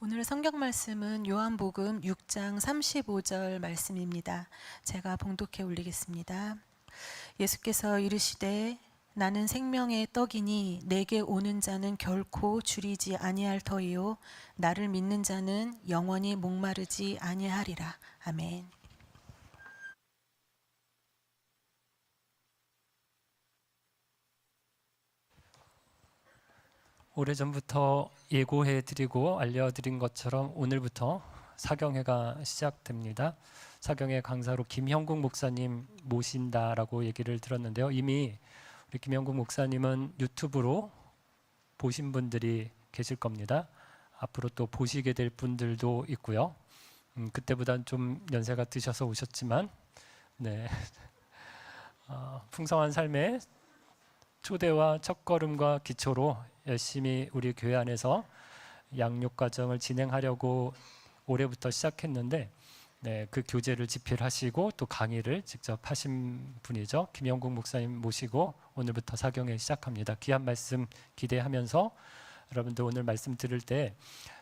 오늘 성경 말씀은 요한복음 6장 35절 말씀입니다. 제가 봉독해 올리겠습니다. 예수께서 이르시되 나는 생명의 떡이니 내게 오는 자는 결코 줄이지 아니할 터이요 나를 믿는 자는 영원히 목마르지 아니하리라. 아멘. 오래전부터 예고해드리고 알려드린 것처럼 오늘부터 사경회가 시작됩니다. 사경회 강사로 김형국 목사님 모신다라고 얘기를 들었는데요. 이미 우리 김형국 목사님은 유튜브로 보신 분들이 계실 겁니다. 앞으로 또 보시게 될 분들도 있고요. 그때보다는 좀 연세가 드셔서 오셨지만 풍성한 삶의 초대와 첫걸음과 기초로 열심히 우리 교회 안에서 양육 과정을 진행하려고 올해부터 시작했는데 그 교재를 집필하시고 또 강의를 직접 하신 분이죠. 김영국 목사님 모시고 오늘부터 사경회 시작합니다. 귀한 말씀 기대하면서 여러분들 오늘 말씀 들을 때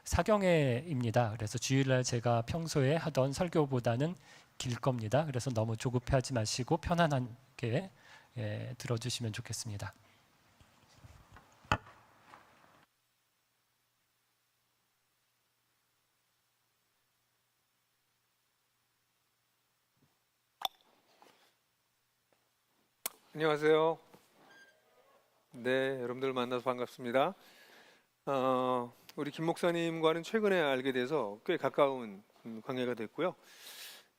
사경회입니다. 그래서 주일날 제가 평소에 하던 설교보다는 길 겁니다. 그래서 너무 조급해하지 마시고 편안하게 들어주시면 좋겠습니다. 안녕하세요. 네, 여러분들 만나서 반갑습니다. 우리 김 목사님과는 최근에 알게 돼서 꽤 가까운 관계가 됐고요.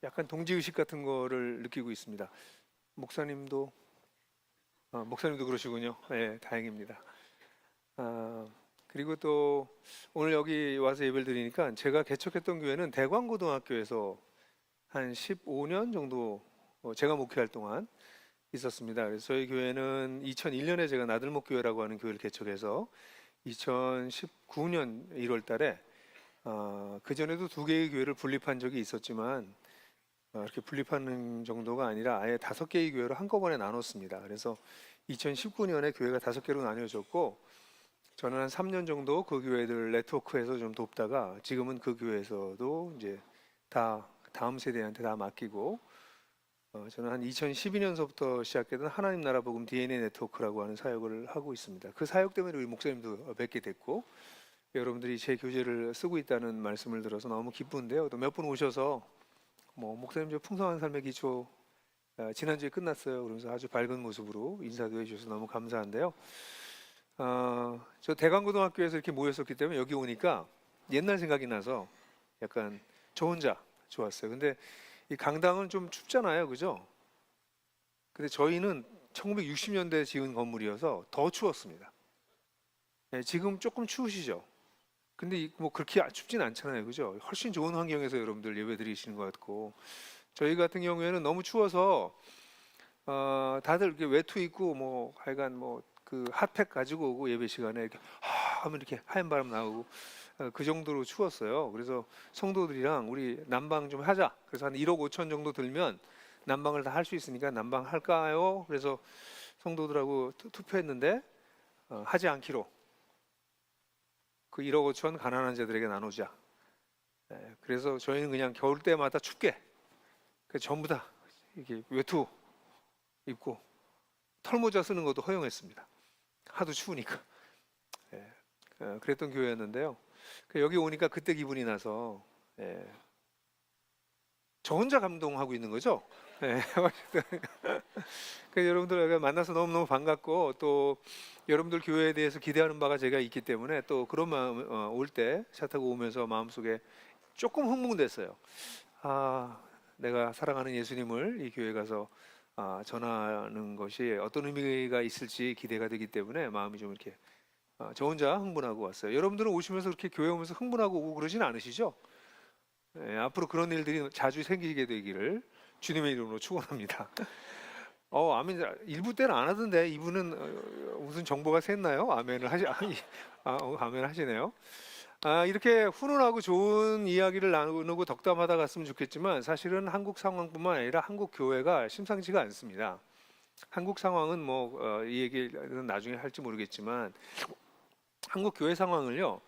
약간 동지의식 같은 거를 느끼고 있습니다. 목사님도 그러시군요. 네, 다행입니다. 그리고 또 오늘 여기 와서 예배를 드리니까 제가 개척했던 교회는 대광고등학교에서 한 15년 정도 제가 목회할 동안 있었습니다. 그래서 저희 교회는 2001년에 제가 나들목교회라고 하는 교회를 개척해서 2019년 1월 달에 그전에도 두 개의 교회를 분립한 적이 있었지만 이렇게 분립하는 정도가 아니라 아예 5개의 교회로 한꺼번에 나눴습니다. 그래서 2019년에 교회가 5개로 나뉘어졌고 저는 한 3년 정도 그 교회들 네트워크에서 좀 돕다가 지금은 그 교회에서도 이제 다 다음 세대한테 다 맡기고 저는 한 2012년서부터 시작했던 하나님 나라 복음 DNA 네트워크라고 하는 사역을 하고 있습니다. 그 사역 때문에 우리 목사님도 뵙게 됐고 여러분들이 제 교재를 쓰고 있다는 말씀을 들어서 너무 기쁜데요. 또 몇 분 오셔서 목사님 저 풍성한 삶의 기초 지난주에 끝났어요. 그러면서 아주 밝은 모습으로 인사도 해주셔서 너무 감사한데요. 저 대강고등학교에서 이렇게 모였었기 때문에 여기 오니까 옛날 생각이 나서 약간 저 혼자 좋았어요. 근데 이 강당은 좀 춥잖아요, 그죠? 근데 저희는 1960년대 지은 건물이어서 더 추웠습니다. 네, 지금 조금 추우시죠? 근데 뭐 그렇게 춥진 않잖아요, 그죠? 훨씬 좋은 환경에서 여러분들 예배 드리시는 것 같고 저희 같은 경우에는 너무 추워서 다들 이렇게 외투 입고 뭐 하여간 그 핫팩 가지고 오고 예배 시간에 이렇게 하면 이렇게 하얀 바람 나오고 그 정도로 추웠어요. 그래서 성도들이랑 우리 난방 좀 하자. 그래서 한 1억 5천 정도 들면 난방을 다 할 수 있으니까 난방 할까요? 그래서 성도들하고 투표했는데 하지 않기로. 그 1억 5천 가난한 자들에게 나누자. 그래서 저희는 그냥 겨울 때마다 춥게 전부 다 이렇게 외투 입고 털모자 쓰는 것도 허용했습니다. 하도 추우니까. 그랬던 교회였는데요. 여기 오니까 그때 기분이 나서 저 혼자 감동하고 있는 거죠. 여러분들 만나서 너무너무 반갑고 또 여러분들 교회에 대해서 기대하는 바가 제가 있기 때문에 또 그런 마음 올 때 차 타고 오면서 마음속에 조금 흥분됐어요. 내가 사랑하는 예수님을 이 교회 가서 전하는 것이 어떤 의미가 있을지 기대가 되기 때문에 마음이 좀 이렇게 저 혼자 흥분하고 왔어요. 여러분들은 오시면서 그렇게 교회 오면서 흥분하고 오고 그러진 않으시죠? 앞으로 그런 일들이 자주 생기게 되기를 주님의 이름으로 축원합니다. 아멘. 일부 때는 안 하던데 이분은 무슨 정보가 샜나요? 아멘을 아멘 하시네요. 이렇게 훈훈하고 좋은 이야기를 나누고 덕담하다 갔으면 좋겠지만 사실은 한국 상황뿐만 아니라 한국 교회가 심상치가 않습니다. 한국 상황은 이 얘기는 나중에 할지 모르겠지만 한국 교회 상황을요.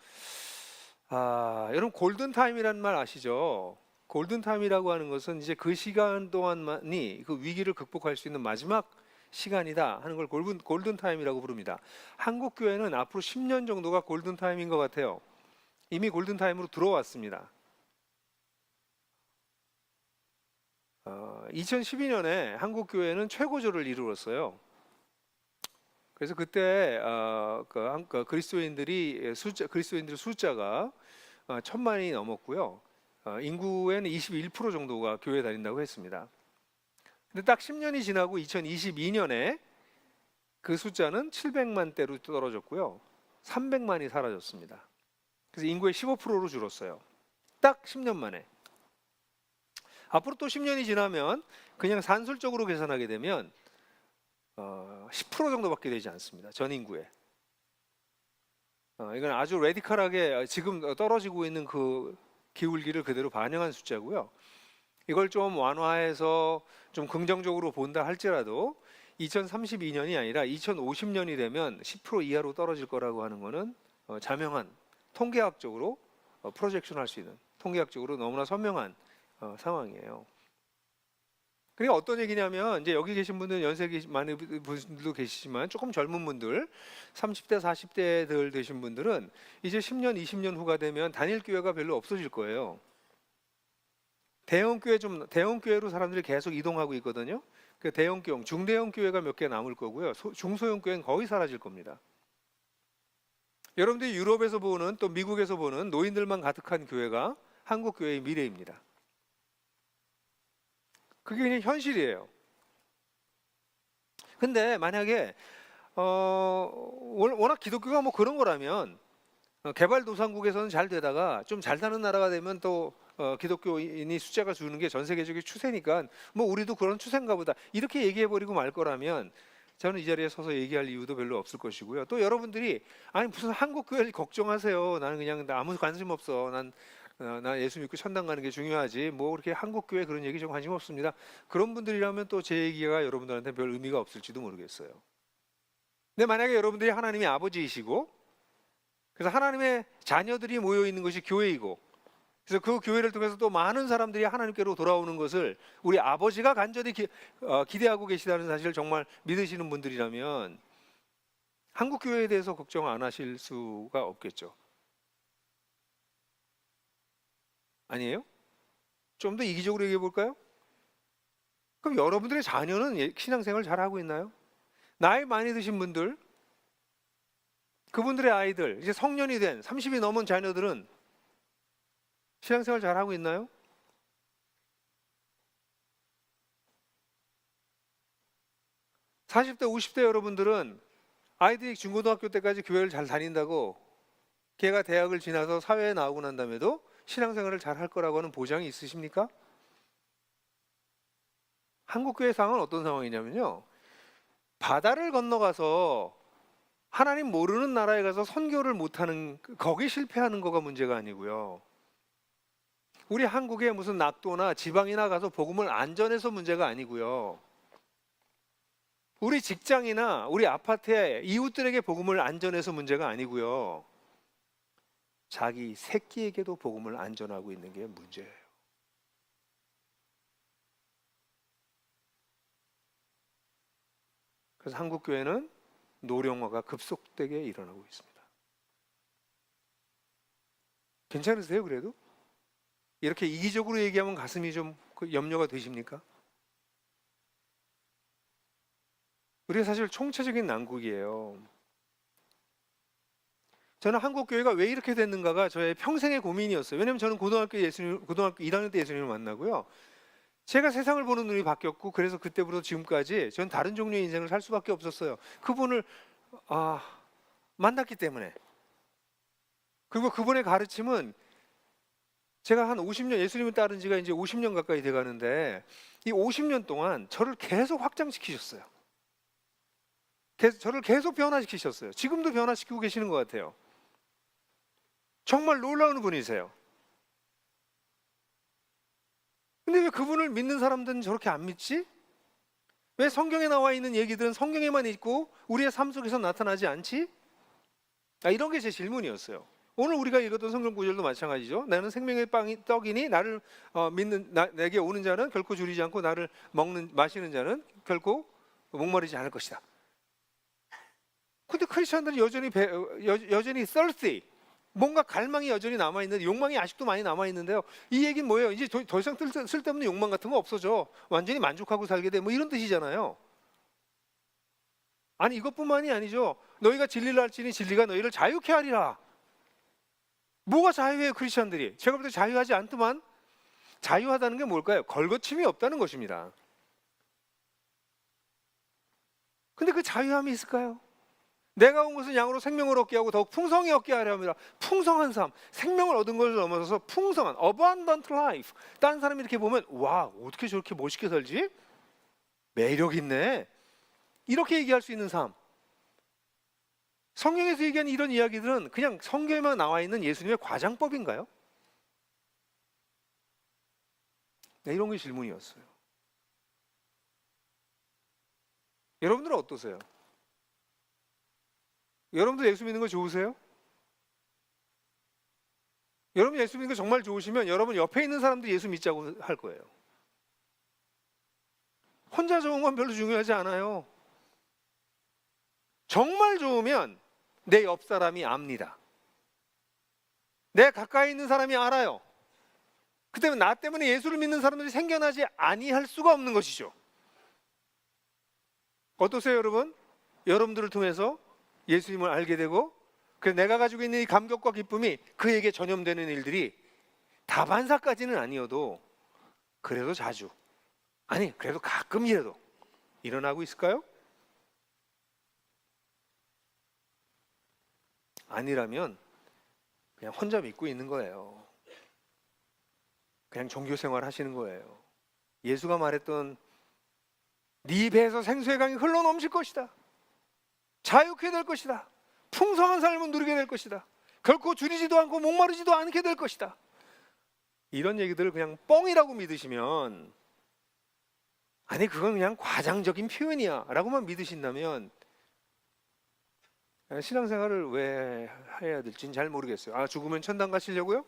여러분 골든 타임이라는 말 아시죠? 골든 타임이라고 하는 것은 이제 그 시간 동안만이 그 위기를 극복할 수 있는 마지막 시간이다 하는 걸 골든 타임이라고 부릅니다. 한국 교회는 앞으로 10년 정도가 골든 타임인 것 같아요. 이미 골든 타임으로 들어왔습니다. 2012년에 한국 교회는 최고조를 이루었어요. 그래서 그때 그리스도인들의 숫자가 1,000만이 넘었고요. 인구에는 21% 정도가 교회 다닌다고 했습니다. 근데 딱 10년이 지나고 2022년에 그 숫자는 700만대로 떨어졌고요. 300만이 사라졌습니다. 그래서 인구의 15%로 줄었어요. 딱 10년 만에. 앞으로 또 10년이 지나면 그냥 산술적으로 계산하게 되면 10% 정도밖에 되지 않습니다. 전 인구에. 이건 아주 레디컬하게 지금 떨어지고 있는 그 기울기를 그대로 반영한 숫자고요. 이걸 좀 완화해서 좀 긍정적으로 본다 할지라도 2032년이 아니라 2050년이 되면 10% 이하로 떨어질 거라고 하는 거는 자명한 통계학적으로 프로젝션 할 수 있는 통계학적으로 너무나 선명한 상황이에요. 그러니까 어떤 얘기냐면 이제 여기 계신 분들 연세 많은 분들도 계시지만 조금 젊은 분들 30대 40대들 되신 분들은 이제 10년 20년 후가 되면 단일 교회가 별로 없어질 거예요. 대형 교회로 사람들이 계속 이동하고 있거든요. 그 대형 중대형 교회가 몇 개 남을 거고요. 중소형 교회는 거의 사라질 겁니다. 여러분들이 유럽에서 보는 또 미국에서 보는 노인들만 가득한 교회가 한국 교회의 미래입니다. 그게 그냥 현실이에요. 근데 만약에 워낙 기독교가 뭐 그런 거라면 개발도상국에서는 잘 되다가 좀 잘 사는 나라가 되면 또 기독교인이 숫자가 주는 게 전 세계적인 추세니까 뭐 우리도 그런 추세인가 보다 이렇게 얘기해버리고 말 거라면 저는 이 자리에 서서 얘기할 이유도 별로 없을 것이고요. 또 여러분들이 아니 무슨 한국 교회를 걱정하세요. 나는 그냥 아무 관심 없어. 난 예수 믿고 천당 가는 게 중요하지. 뭐 그렇게 한국 교회 그런 얘기 좀 관심 없습니다. 그런 분들이라면 또 제 얘기가 여러분들한테 별 의미가 없을지도 모르겠어요. 근데 만약에 여러분들이 하나님의 아버지이시고 그래서 하나님의 자녀들이 모여 있는 것이 교회이고 그래서 그 교회를 통해서 또 많은 사람들이 하나님께로 돌아오는 것을 우리 아버지가 간절히 기대하고 계시다는 사실을 정말 믿으시는 분들이라면 한국 교회에 대해서 걱정 안 하실 수가 없겠죠. 아니에요? 좀 더 이기적으로 얘기해 볼까요? 그럼 여러분들의 자녀는 신앙생활 잘하고 있나요? 나이 많이 드신 분들, 그분들의 아이들, 이제 성년이 된 30이 넘은 자녀들은 신앙생활 잘하고 있나요? (40대) (50대) 여러분들은 아이들이 중고등학교 때까지 교회를 잘 다닌다고 걔가 대학을 지나서 사회에 나오고 난 다음에도 신앙생활을 잘 할 거라고 하는 보장이 있으십니까? 한국교회 상황은 어떤 상황이냐면요, 바다를 건너가서 하나님 모르는 나라에 가서 선교를 못하는 거기 실패하는 거가 문제가 아니고요, 우리 한국에 무슨 낙도나 지방이나 가서 복음을 안 전해서 문제가 아니고요, 우리 직장이나 우리 아파트에 이웃들에게 복음을 안 전해서 문제가 아니고요, 자기 새끼에게도 복음을 안 전하고 있는 게 문제예요. 그래서 한국 교회는 노령화가 급속되게 일어나고 있습니다. 괜찮으세요? 그래도 이렇게 이기적으로 얘기하면 가슴이 좀 염려가 되십니까? 우리가 사실 총체적인 난국이에요. 저는 한국 교회가 왜 이렇게 됐는가가 저의 평생의 고민이었어요. 왜냐하면 저는 고등학교 1학년 때 예수님을 만나고요, 제가 세상을 보는 눈이 바뀌었고, 그래서 그때부터 지금까지 전 다른 종류의 인생을 살 수밖에 없었어요. 그분을 만났기 때문에. 그리고 그분의 가르침은 제가 한 50년 예수님을 따른 지가 이제 50년 가까이 돼 가는데 이 50년 동안 저를 계속 확장시키셨어요. 저를 계속 변화시키셨어요. 지금도 변화시키고 계시는 것 같아요. 정말 놀라운 분이세요. 근데 왜 그분을 믿는 사람들은 저렇게 안 믿지? 왜 성경에 나와 있는 얘기들은 성경에만 있고 우리의 삶 속에서 나타나지 않지? 이런 게 제 질문이었어요. 오늘 우리가 읽었던 성경 구절도 마찬가지죠. 나는 생명의 떡이니 나를 믿는 내게 오는 자는 결코 줄이지 않고 나를 마시는 자는 결코 목마르지 않을 것이다. 근데 크리스천들은 여전히 thirsty, 뭔가 갈망이 여전히 남아있는데, 욕망이 아직도 많이 남아있는데요. 이 얘기는 뭐예요? 이제 더 이상 쓸데없는 욕망 같은 거 없어져. 완전히 만족하고 살게 돼. 뭐 이런 뜻이잖아요. 아니, 이것뿐만이 아니죠. 너희가 진리를 알지니 진리가 너희를 자유케 하리라. 뭐가 자유해요, 크리스천들이? 제가 볼 때 자유하지 않더만. 자유하다는 게 뭘까요? 걸거침이 없다는 것입니다. 근데 그 자유함이 있을까요? 내가 온 것은 양으로 생명을 얻게 하고 더욱 풍성히 얻게 하려 합니다. 풍성한 삶, 생명을 얻은 것을 넘어서서 풍성한 abundant life. 다른 사람이 이렇게 보면 와, 어떻게 저렇게 멋있게 살지? 매력 있네. 이렇게 얘기할 수 있는 삶. 성경에서 얘기하는 이런 이야기들은 그냥 성경에만 나와 있는 예수님의 과장법인가요? 네, 이런 게 질문이었어요. 여러분들은 어떠세요? 여러분들 예수 믿는 거 좋으세요? 여러분 예수 믿는 거 정말 좋으시면 여러분 옆에 있는 사람도 예수 믿자고 할 거예요. 혼자 좋은 건 별로 중요하지 않아요. 정말 좋으면 내 옆 사람이 압니다. 내 가까이 있는 사람이 알아요. 그때는 나 때문에 예수를 믿는 사람들이 생겨나지 아니할 수가 없는 것이죠. 어떠세요, 여러분? 여러분들을 통해서 예수님을 알게 되고, 그래서 내가 가지고 있는 이 감격과 기쁨이 그에게 전염되는 일들이 다반사까지는 아니어도 그래도 자주, 아니 그래도 가끔이라도 일어나고 있을까요? 아니라면 그냥 혼자 믿고 있는 거예요. 그냥 종교 생활 하시는 거예요. 예수가 말했던 네 배에서 생수의 강이 흘러 넘칠 것이다. 자유케 될 것이다. 풍성한 삶을 누리게 될 것이다. 결코 줄이지도 않고 목마르지도 않게 될 것이다. 이런 얘기들을 그냥 뻥이라고 믿으시면, 아니 그건 그냥 과장적인 표현이야 라고만 믿으신다면 신앙생활을 왜 해야 될지는 잘 모르겠어요. 아, 죽으면 천당 가시려고요?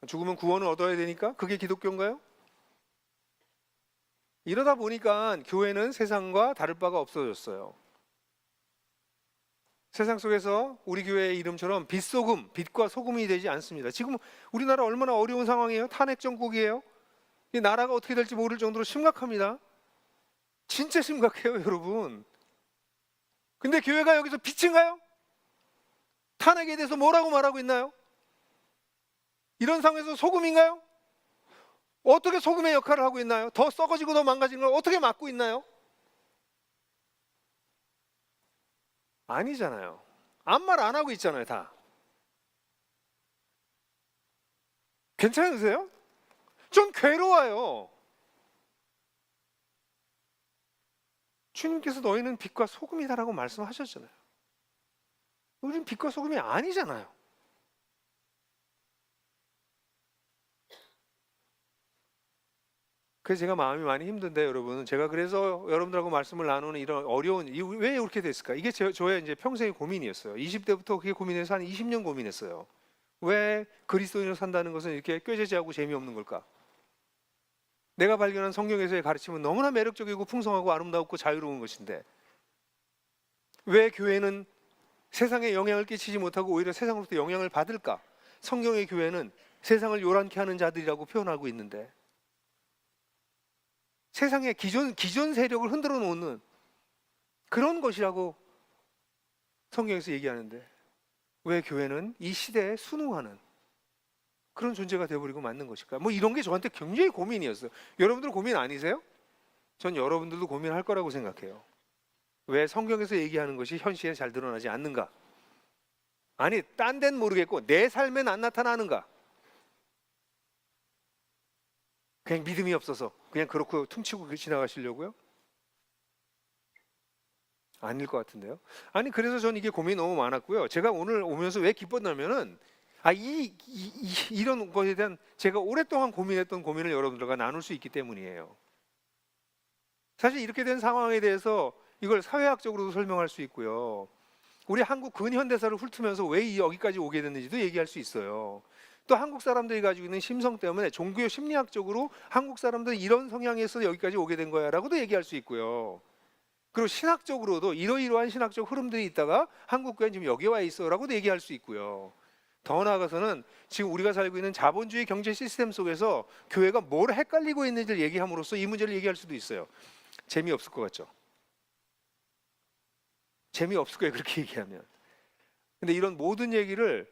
죽으면 구원을 얻어야 되니까? 그게 기독교인가요? 이러다 보니까 교회는 세상과 다를 바가 없어졌어요. 세상 속에서 우리 교회의 이름처럼 빛과 소금이 되지 않습니다. 지금 우리나라 얼마나 어려운 상황이에요? 탄핵 정국이에요. 이 나라가 어떻게 될지 모를 정도로 심각합니다. 진짜 심각해요, 여러분. 근데 교회가 여기서 빛인가요? 탄핵에 대해서 뭐라고 말하고 있나요? 이런 상황에서 소금인가요? 어떻게 소금의 역할을 하고 있나요? 더 썩어지고 더 망가지는 걸 어떻게 막고 있나요? 아니잖아요. 아무 말 안 하고 있잖아요, 다. 괜찮으세요? 좀 괴로워요. 주님께서 너희는 빛과 소금이다라고 말씀하셨잖아요. 우리는 빛과 소금이 아니잖아요. 그래서 제가 마음이 많이 힘든데, 여러분, 제가 그래서 여러분들하고 말씀을 나누는 이런 어려운, 왜 이렇게 됐을까? 이게 저의 이제 평생의 고민이었어요. 20대부터 그게 고민해서 한 20년 고민했어요. 왜 그리스도인으로 산다는 것은 이렇게 꾀죄죄하고 재미없는 걸까? 내가 발견한 성경에서의 가르침은 너무나 매력적이고 풍성하고 아름답고 자유로운 것인데, 왜 교회는 세상에 영향을 끼치지 못하고 오히려 세상으로부터 영향을 받을까? 성경의 교회는 세상을 요란케 하는 자들이라고 표현하고 있는데, 세상의 기존 세력을 흔들어 놓는 그런 것이라고 성경에서 얘기하는데, 왜 교회는 이 시대에 순응하는 그런 존재가 되어버리고 맞는 것일까? 뭐 이런 게 저한테 굉장히 고민이었어요. 여러분들 고민 아니세요? 전 여러분들도 고민할 거라고 생각해요. 왜 성경에서 얘기하는 것이 현실에 잘 드러나지 않는가? 아니, 딴 데는 모르겠고 내 삶엔 안 나타나는가? 그냥 믿음이 없어서 그냥 그렇고 퉁치고 지나가시려고요? 아닐 것 같은데요. 아니, 그래서 전 이게 고민이 너무 많았고요. 제가 오늘 오면서 왜 기뻤냐면은 이런 것에 대한 제가 오랫동안 고민했던 고민을 여러분들과 나눌 수 있기 때문이에요. 사실 이렇게 된 상황에 대해서 이걸 사회학적으로도 설명할 수 있고요. 우리 한국 근현대사를 훑으면서 왜 여기까지 오게 됐는지도 얘기할 수 있어요. 또 한국 사람들이 가지고 있는 심성 때문에 종교 심리학적으로 한국 사람들은 이런 성향에서 여기까지 오게 된 거야라고도 얘기할 수 있고요. 그리고 신학적으로도 이러이러한 신학적 흐름들이 있다가 한국 교회는 지금 여기 와 있어라고도 얘기할 수 있고요. 더 나아가서는 지금 우리가 살고 있는 자본주의 경제 시스템 속에서 교회가 뭘 헷갈리고 있는지를 얘기함으로써 이 문제를 얘기할 수도 있어요. 재미없을 것 같죠? 재미없을 거예요, 그렇게 얘기하면. 근데 이런 모든 얘기를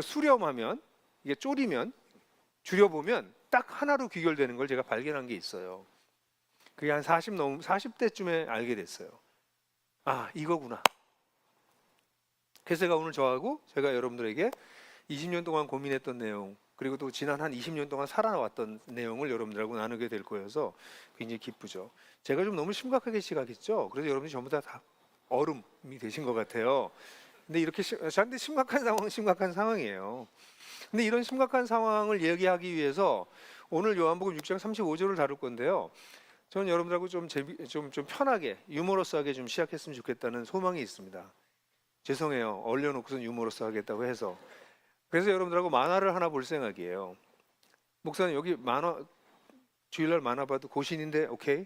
수렴하면, 이게 쪼리면, 줄여보면 딱 하나로 귀결되는 걸 제가 발견한 게 있어요. 그게 한 40대쯤에 알게 됐어요. 아, 이거구나. 그래서 제가 오늘 저하고 제가 여러분들에게 20년 동안 고민했던 내용, 그리고 또 지난 한 20년 동안 살아왔던 내용을 여러분들하고 나누게 될 거여서 굉장히 기쁘죠. 제가 좀 너무 심각하게 시각했죠. 그래서 여러분이 전부 다 얼음이 되신 것 같아요. 근데 이렇게 저한테 심각한 상황은 심각한 상황이에요. 근데 이런 심각한 상황을 얘기하기 위해서 오늘 요한복음 6장 35절을 다룰 건데요. 저는 여러분들하고 좀 편하게 유머러스하게 좀 시작했으면 좋겠다는 소망이 있습니다. 죄송해요. 얼려놓고선 유머러스 하겠다고 해서. 그래서 여러분들하고 만화를 하나 볼 생각이에요. 목사님 여기 만화 주일날 만화 봐도 고신인데 오케이?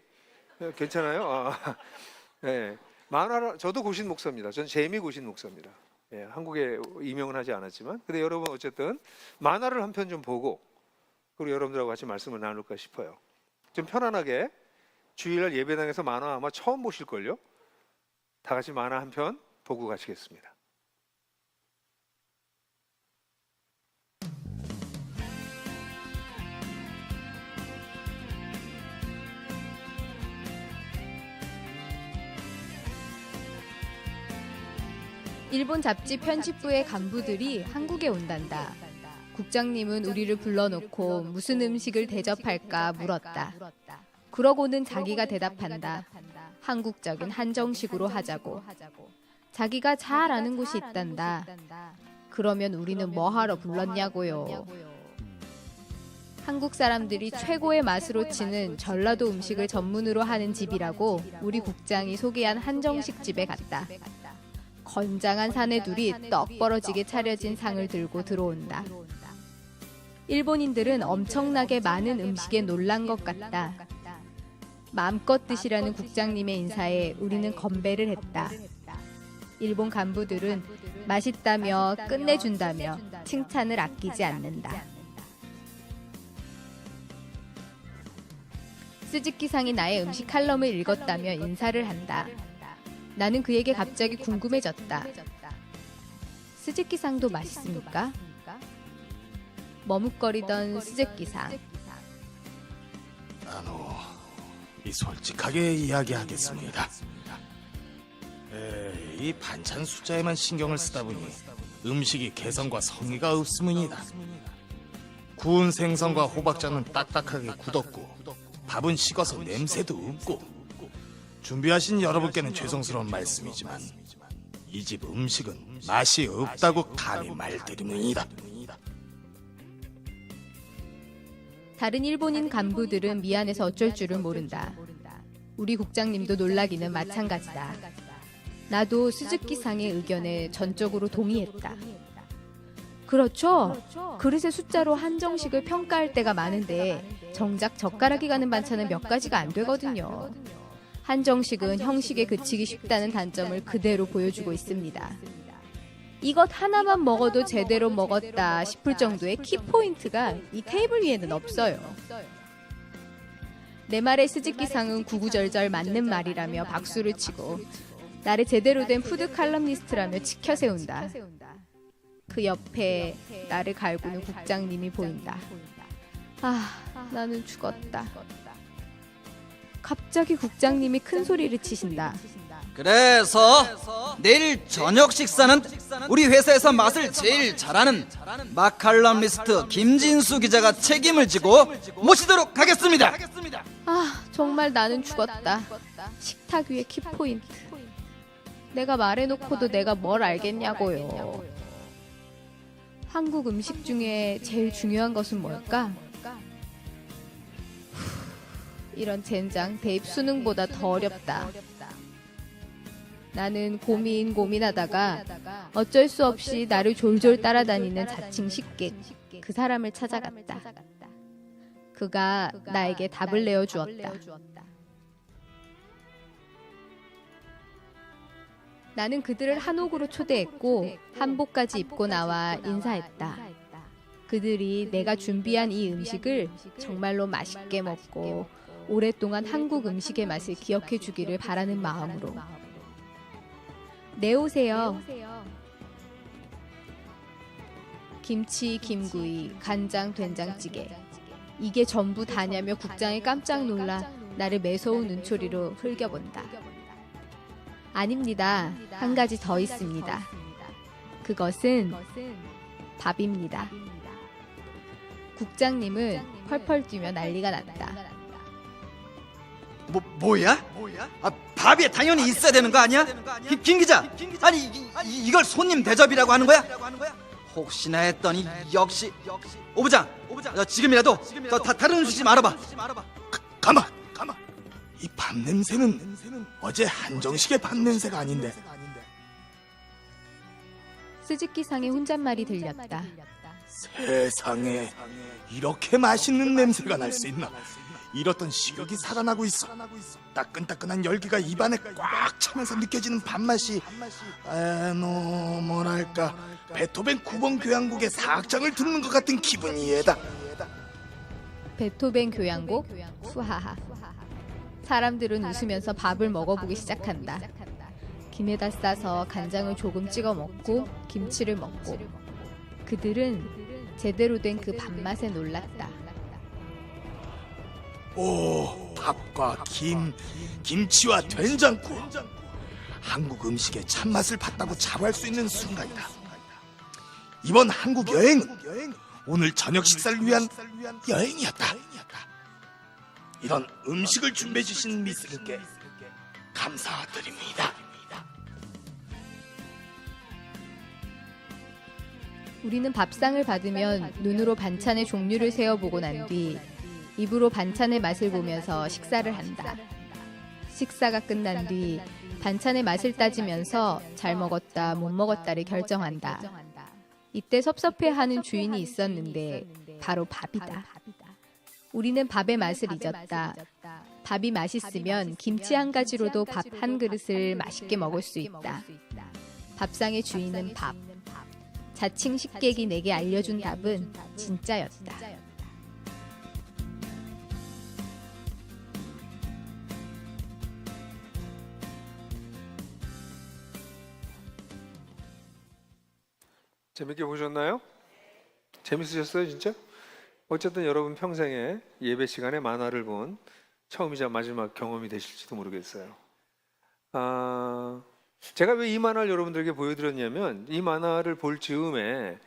괜찮아요? 아, 네. 만화를 저도 고신 목사입니다. 저는 재미 고신 목사입니다. 예, 한국에 임명은 하지 않았지만, 근데 여러분 어쨌든 만화를 한 편 좀 보고 그리고 여러분들하고 같이 말씀을 나눌까 싶어요. 좀 편안하게 주일날 예배당에서 만화 아마 처음 보실걸요? 다 같이 만화 한 편 보고 가시겠습니다. 일본 잡지 편집부의 간부들이 한국에 온단다. 국장님은 우리를 불러놓고 무슨 음식을 대접할까 물었다. 그러고는 자기가 대답한다. 한국적인 한정식으로 하자고. 자기가 잘 아는 곳이 있단다. 그러면 우리는 뭐하러 불렀냐고요. 한국 사람들이 최고의 맛으로 치는 전라도 음식을 전문으로 하는 집이라고 우리 국장이 소개한 한정식 집에 갔다. 건장한 사내들이 떡 벌어지게 차려진 상을 들고 들어온다. 일본인들은 엄청나게 많은 음식에 놀란 것 같다. 마음껏 드시라는 국장님의 인사에 우리는 건배를 했다. 일본 간부들은 맛있다며 끝내준다며 칭찬을 아끼지 않는다. 스즈키상이 나의 음식 칼럼을 읽었다며 인사를 한다. 나는 그에게 갑자기 궁금해졌다. 스즈키상도 맛있습니까? 머뭇거리던 스즈키상. 솔직하게 이야기하겠습니다. 이 반찬 숫자에만 신경을 쓰다 보니 음식이 개성과 성의가 없습니다. 구운 생선과 호박전은 딱딱하게 굳었고 밥은 식어서 냄새도 없고 준비하신 여러분께는 죄송스러운 말씀이지만 이 집 음식은 맛이 없다고 감히 말드립니다. 다른 일본인 간부들은 미안해서 어쩔 줄을 모른다. 우리 국장님도 놀라기는 마찬가지다. 나도 스즈키상의 의견에 전적으로 동의했다. 그렇죠. 그릇의 숫자로 한정식을 평가할 때가 많은데 정작 젓가락이 가는 반찬은 몇 가지가 안 되거든요. 한정식은 형식에 그치기 쉽다는 단점을 그대로 보여주고 있습니다. 이것 하나만 먹어도 제대로 먹었다 싶을 정도의 키포인트가 이 테이블 위에는 없어요. 내 말에 스즈키상은 구구절절 맞는 말이라며 박수를 치고 나를 제대로 된 푸드 칼럼니스트라며 치켜세운다. 그 옆에 나를 갈구는 국장님이 보인다. 아, 나는 죽었다. 갑자기 국장님이 큰 소리를 치신다. 그래서 내일 저녁 식사는 우리 회사에서 맛을 제일 잘하는 마칼럼니스트 김진수 기자가 책임을 지고 모시도록 하겠습니다. 아, 정말 나는 죽었다. 식탁 위의 키포인트. 내가 말해놓고도 내가 뭘 알겠냐고요. 한국 음식 중에 제일 중요한 것은 뭘까? 이런 젠장 대입 수능보다 더 어렵다. 나는 고민하다가 어쩔 수 없이 나를 졸졸 따라다니는 자칭 식객 그 사람을 찾아갔다. 그가 나에게 답을 내어주었다. 나는 그들을 한옥으로 초대했고 한복까지 입고 나와 인사했다. 그들이 내가 준비한 이 음식을 정말로 맛있게 먹고 오랫동안 한국 음식의 맛을 기억해 주기를 바라는 마음으로. 네, 오세요. 김치, 김구이, 간장, 된장찌개. 이게 전부 다냐며 국장이 깜짝 놀라 나를 매서운 눈초리로 흘겨본다. 아닙니다. 한 가지 더 있습니다. 그것은 밥입니다. 국장님은 펄펄 뛰며 난리가 났다. 뭐야? 밥이 당연히 있어야 되는 거 아니야? 김 기자, 아니 이걸 손님 대접이라고 하는 거야? 혹시나 했더니 역시 오 부장, 지금이라도 다른 음식 좀 알아봐. 가만. 이 밥 냄새는 어제 한정식의 밥 냄새가 아닌데. 스즈키상의 혼잣말이 들렸다. 세상에 이렇게 맛있는 냄새가 날 수 있나? 잃었던 식욕이 살아나고 있어. 따끈따끈한 열기가 입안에 꽉 차면서 느껴지는 밥맛이 뭐랄까 베토벤 9번 교향곡의 사악장을 듣는 것 같은 기분이에다. 베토벤 교향곡? 후하하. 사람들은 웃으면서 밥을 먹어보기 시작한다. 김에다 싸서 간장을 조금 찍어 먹고 김치를 먹고. 그들은 제대로 된 그 밥맛에 놀랐다. 오, 밥과 김치와 된장국. 한국 음식의 참맛을 봤다고 자부할 수 있는 순간이다. 이번 한국 여행은 오늘 저녁 식사를 위한 여행이었다. 이런 음식을 준비해 주신 미스님께 감사드립니다. 우리는 밥상을 받으면 눈으로 반찬의 종류를 세어보고 난 뒤 입으로 반찬의 맛을 보면서 식사를 한다. 식사가 끝난 뒤 반찬의 맛을 따지면서 잘 먹었다, 못 먹었다를 결정한다. 이때 섭섭해하는 주인이 있었는데 바로 밥이다. 우리는 밥의 맛을 잊었다. 밥이 맛있으면 김치 한 가지로도 밥 한 그릇을 맛있게 먹을 수 있다. 밥상의 주인은 밥. 자칭 식객이 내게 알려준 답은 진짜였다. 재밌게 보셨나요? 재밌으셨어요, 진짜? 어쨌든 여러분 평생에 예배 시간에 만화를 본 처음이자 마지막 경험이 되실지도 모르겠어요. 제가 왜 이 만화를 여러분들에게 보여드렸냐면 이 만화를 볼 즈음에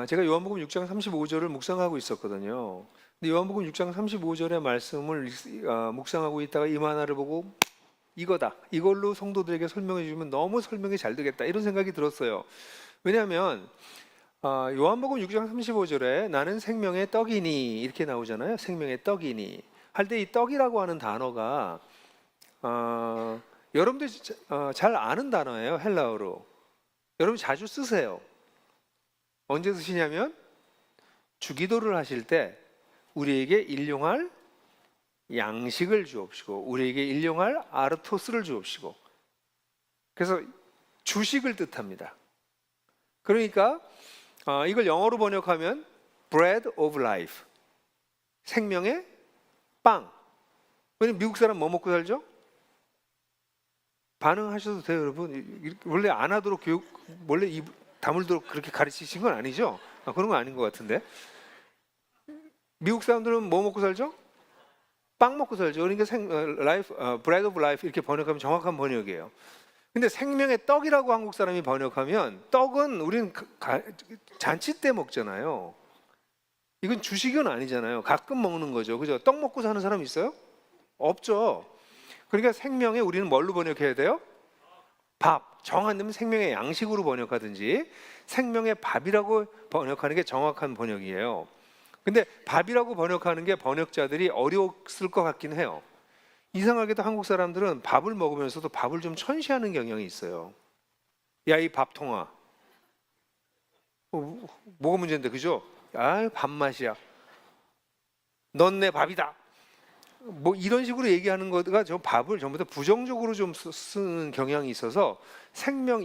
제가 요한복음 6장 35절을 묵상하고 있었거든요. 근데 요한복음 6장 35절의 말씀을 묵상하고 있다가 이 만화를 보고 이거다. 이걸로 성도들에게 설명해 주면 너무 설명이 잘 되겠다. 이런 생각이 들었어요. 왜냐하면 요한복음 6장 35절에 나는 생명의 떡이니 이렇게 나오잖아요. 생명의 떡이니 할 때 이 떡이라고 하는 단어가 여러분들이 잘 아는 단어예요. 헬라어로. 여러분 자주 쓰세요. 언제 쓰시냐면 주기도를 하실 때 우리에게 일용할 양식을 주옵시고 우리에게 일용할 아르토스를 주옵시고. 그래서 주식을 뜻합니다. 그러니까 이걸 영어로 번역하면 bread of life, 생명의 빵. 왜냐면 미국 사람 뭐 먹고 살죠? 반응하셔도 돼요, 여러분. 원래 안 하도록 원래 다물도록 그렇게 가르치신 건 아니죠? 그런 건 아닌 것 같은데. 미국 사람들은 뭐 먹고 살죠? 빵 먹고 살죠. 그러니까 bread of life 이렇게 번역하면 정확한 번역이에요. 근데 생명의 떡이라고 한국 사람이 번역하면 떡은 우리는 잔치 때 먹잖아요. 이건 주식은 아니잖아요. 가끔 먹는 거죠. 그죠? 떡 먹고 사는 사람 있어요? 없죠. 그러니까 생명에 우리는 뭘로 번역해야 돼요? 밥. 정 안 되면 생명의 양식으로 번역하든지 생명의 밥이라고 번역하는 게 정확한 번역이에요. 근데 밥이라고 번역하는 게 번역자들이 어려웠을 것 같긴 해요. 이상하게도 한국 사람들은 밥을 먹으면서도 밥을 좀 천시하는 경향이 있어요. 야, 이 밥통아. 뭐가 문제인데, 그죠? 아, 밥맛이야. 넌 내 밥이다. 뭐 이런 식으로 얘기하는 거가 저 밥을 전부 다 부정적으로 좀 쓰는 경향이 있어서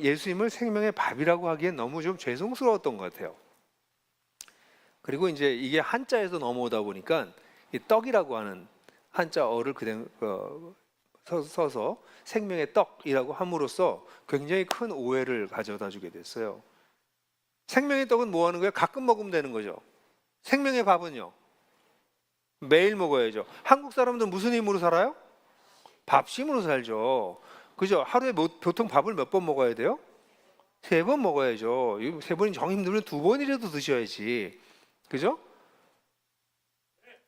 예수님을 생명의 밥이라고 하기엔 너무 좀 죄송스러웠던 것 같아요. 그리고 이제 이게 한자에서 넘어오다 보니까 이 떡이라고 하는 한자어를 그대로 써서 생명의 떡이라고 함으로써 굉장히 큰 오해를 가져다 주게 됐어요. 생명의 떡은 뭐 하는 거예요? 가끔 먹으면 되는 거죠. 생명의 밥은요? 매일 먹어야죠. 한국 사람들은 무슨 힘으로 살아요? 밥심으로 살죠. 그죠? 하루에 보통 밥을 몇 번 먹어야 돼요? 3번 먹어야죠. 3번이 정 힘들면 2번이라도 드셔야지. 그죠?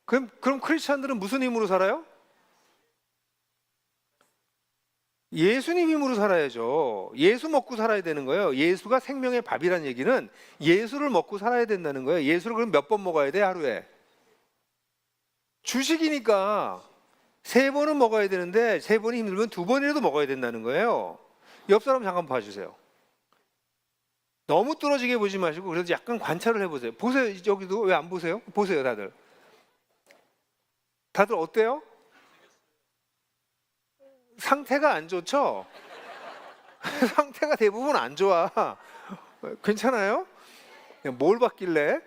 그럼 크리스찬들은 무슨 힘으로 살아요? 예수님 힘으로 살아야죠. 예수 먹고 살아야 되는 거예요. 예수가 생명의 밥이라는 얘기는 예수를 먹고 살아야 된다는 거예요. 예수를 그럼 몇 번 먹어야 돼, 하루에? 주식이니까 3번은 먹어야 되는데 3번이 힘들면 2번이라도 먹어야 된다는 거예요. 옆 사람 잠깐 봐주세요. 너무 뚫어지게 보지 마시고 그래도 약간 관찰을 해보세요. 보세요. 여기도 왜 안 보세요? 보세요, 다들. 다들 어때요? 상태가 안 좋죠? 상태가 대부분 안 좋아. 괜찮아요? 뭘 봤길래?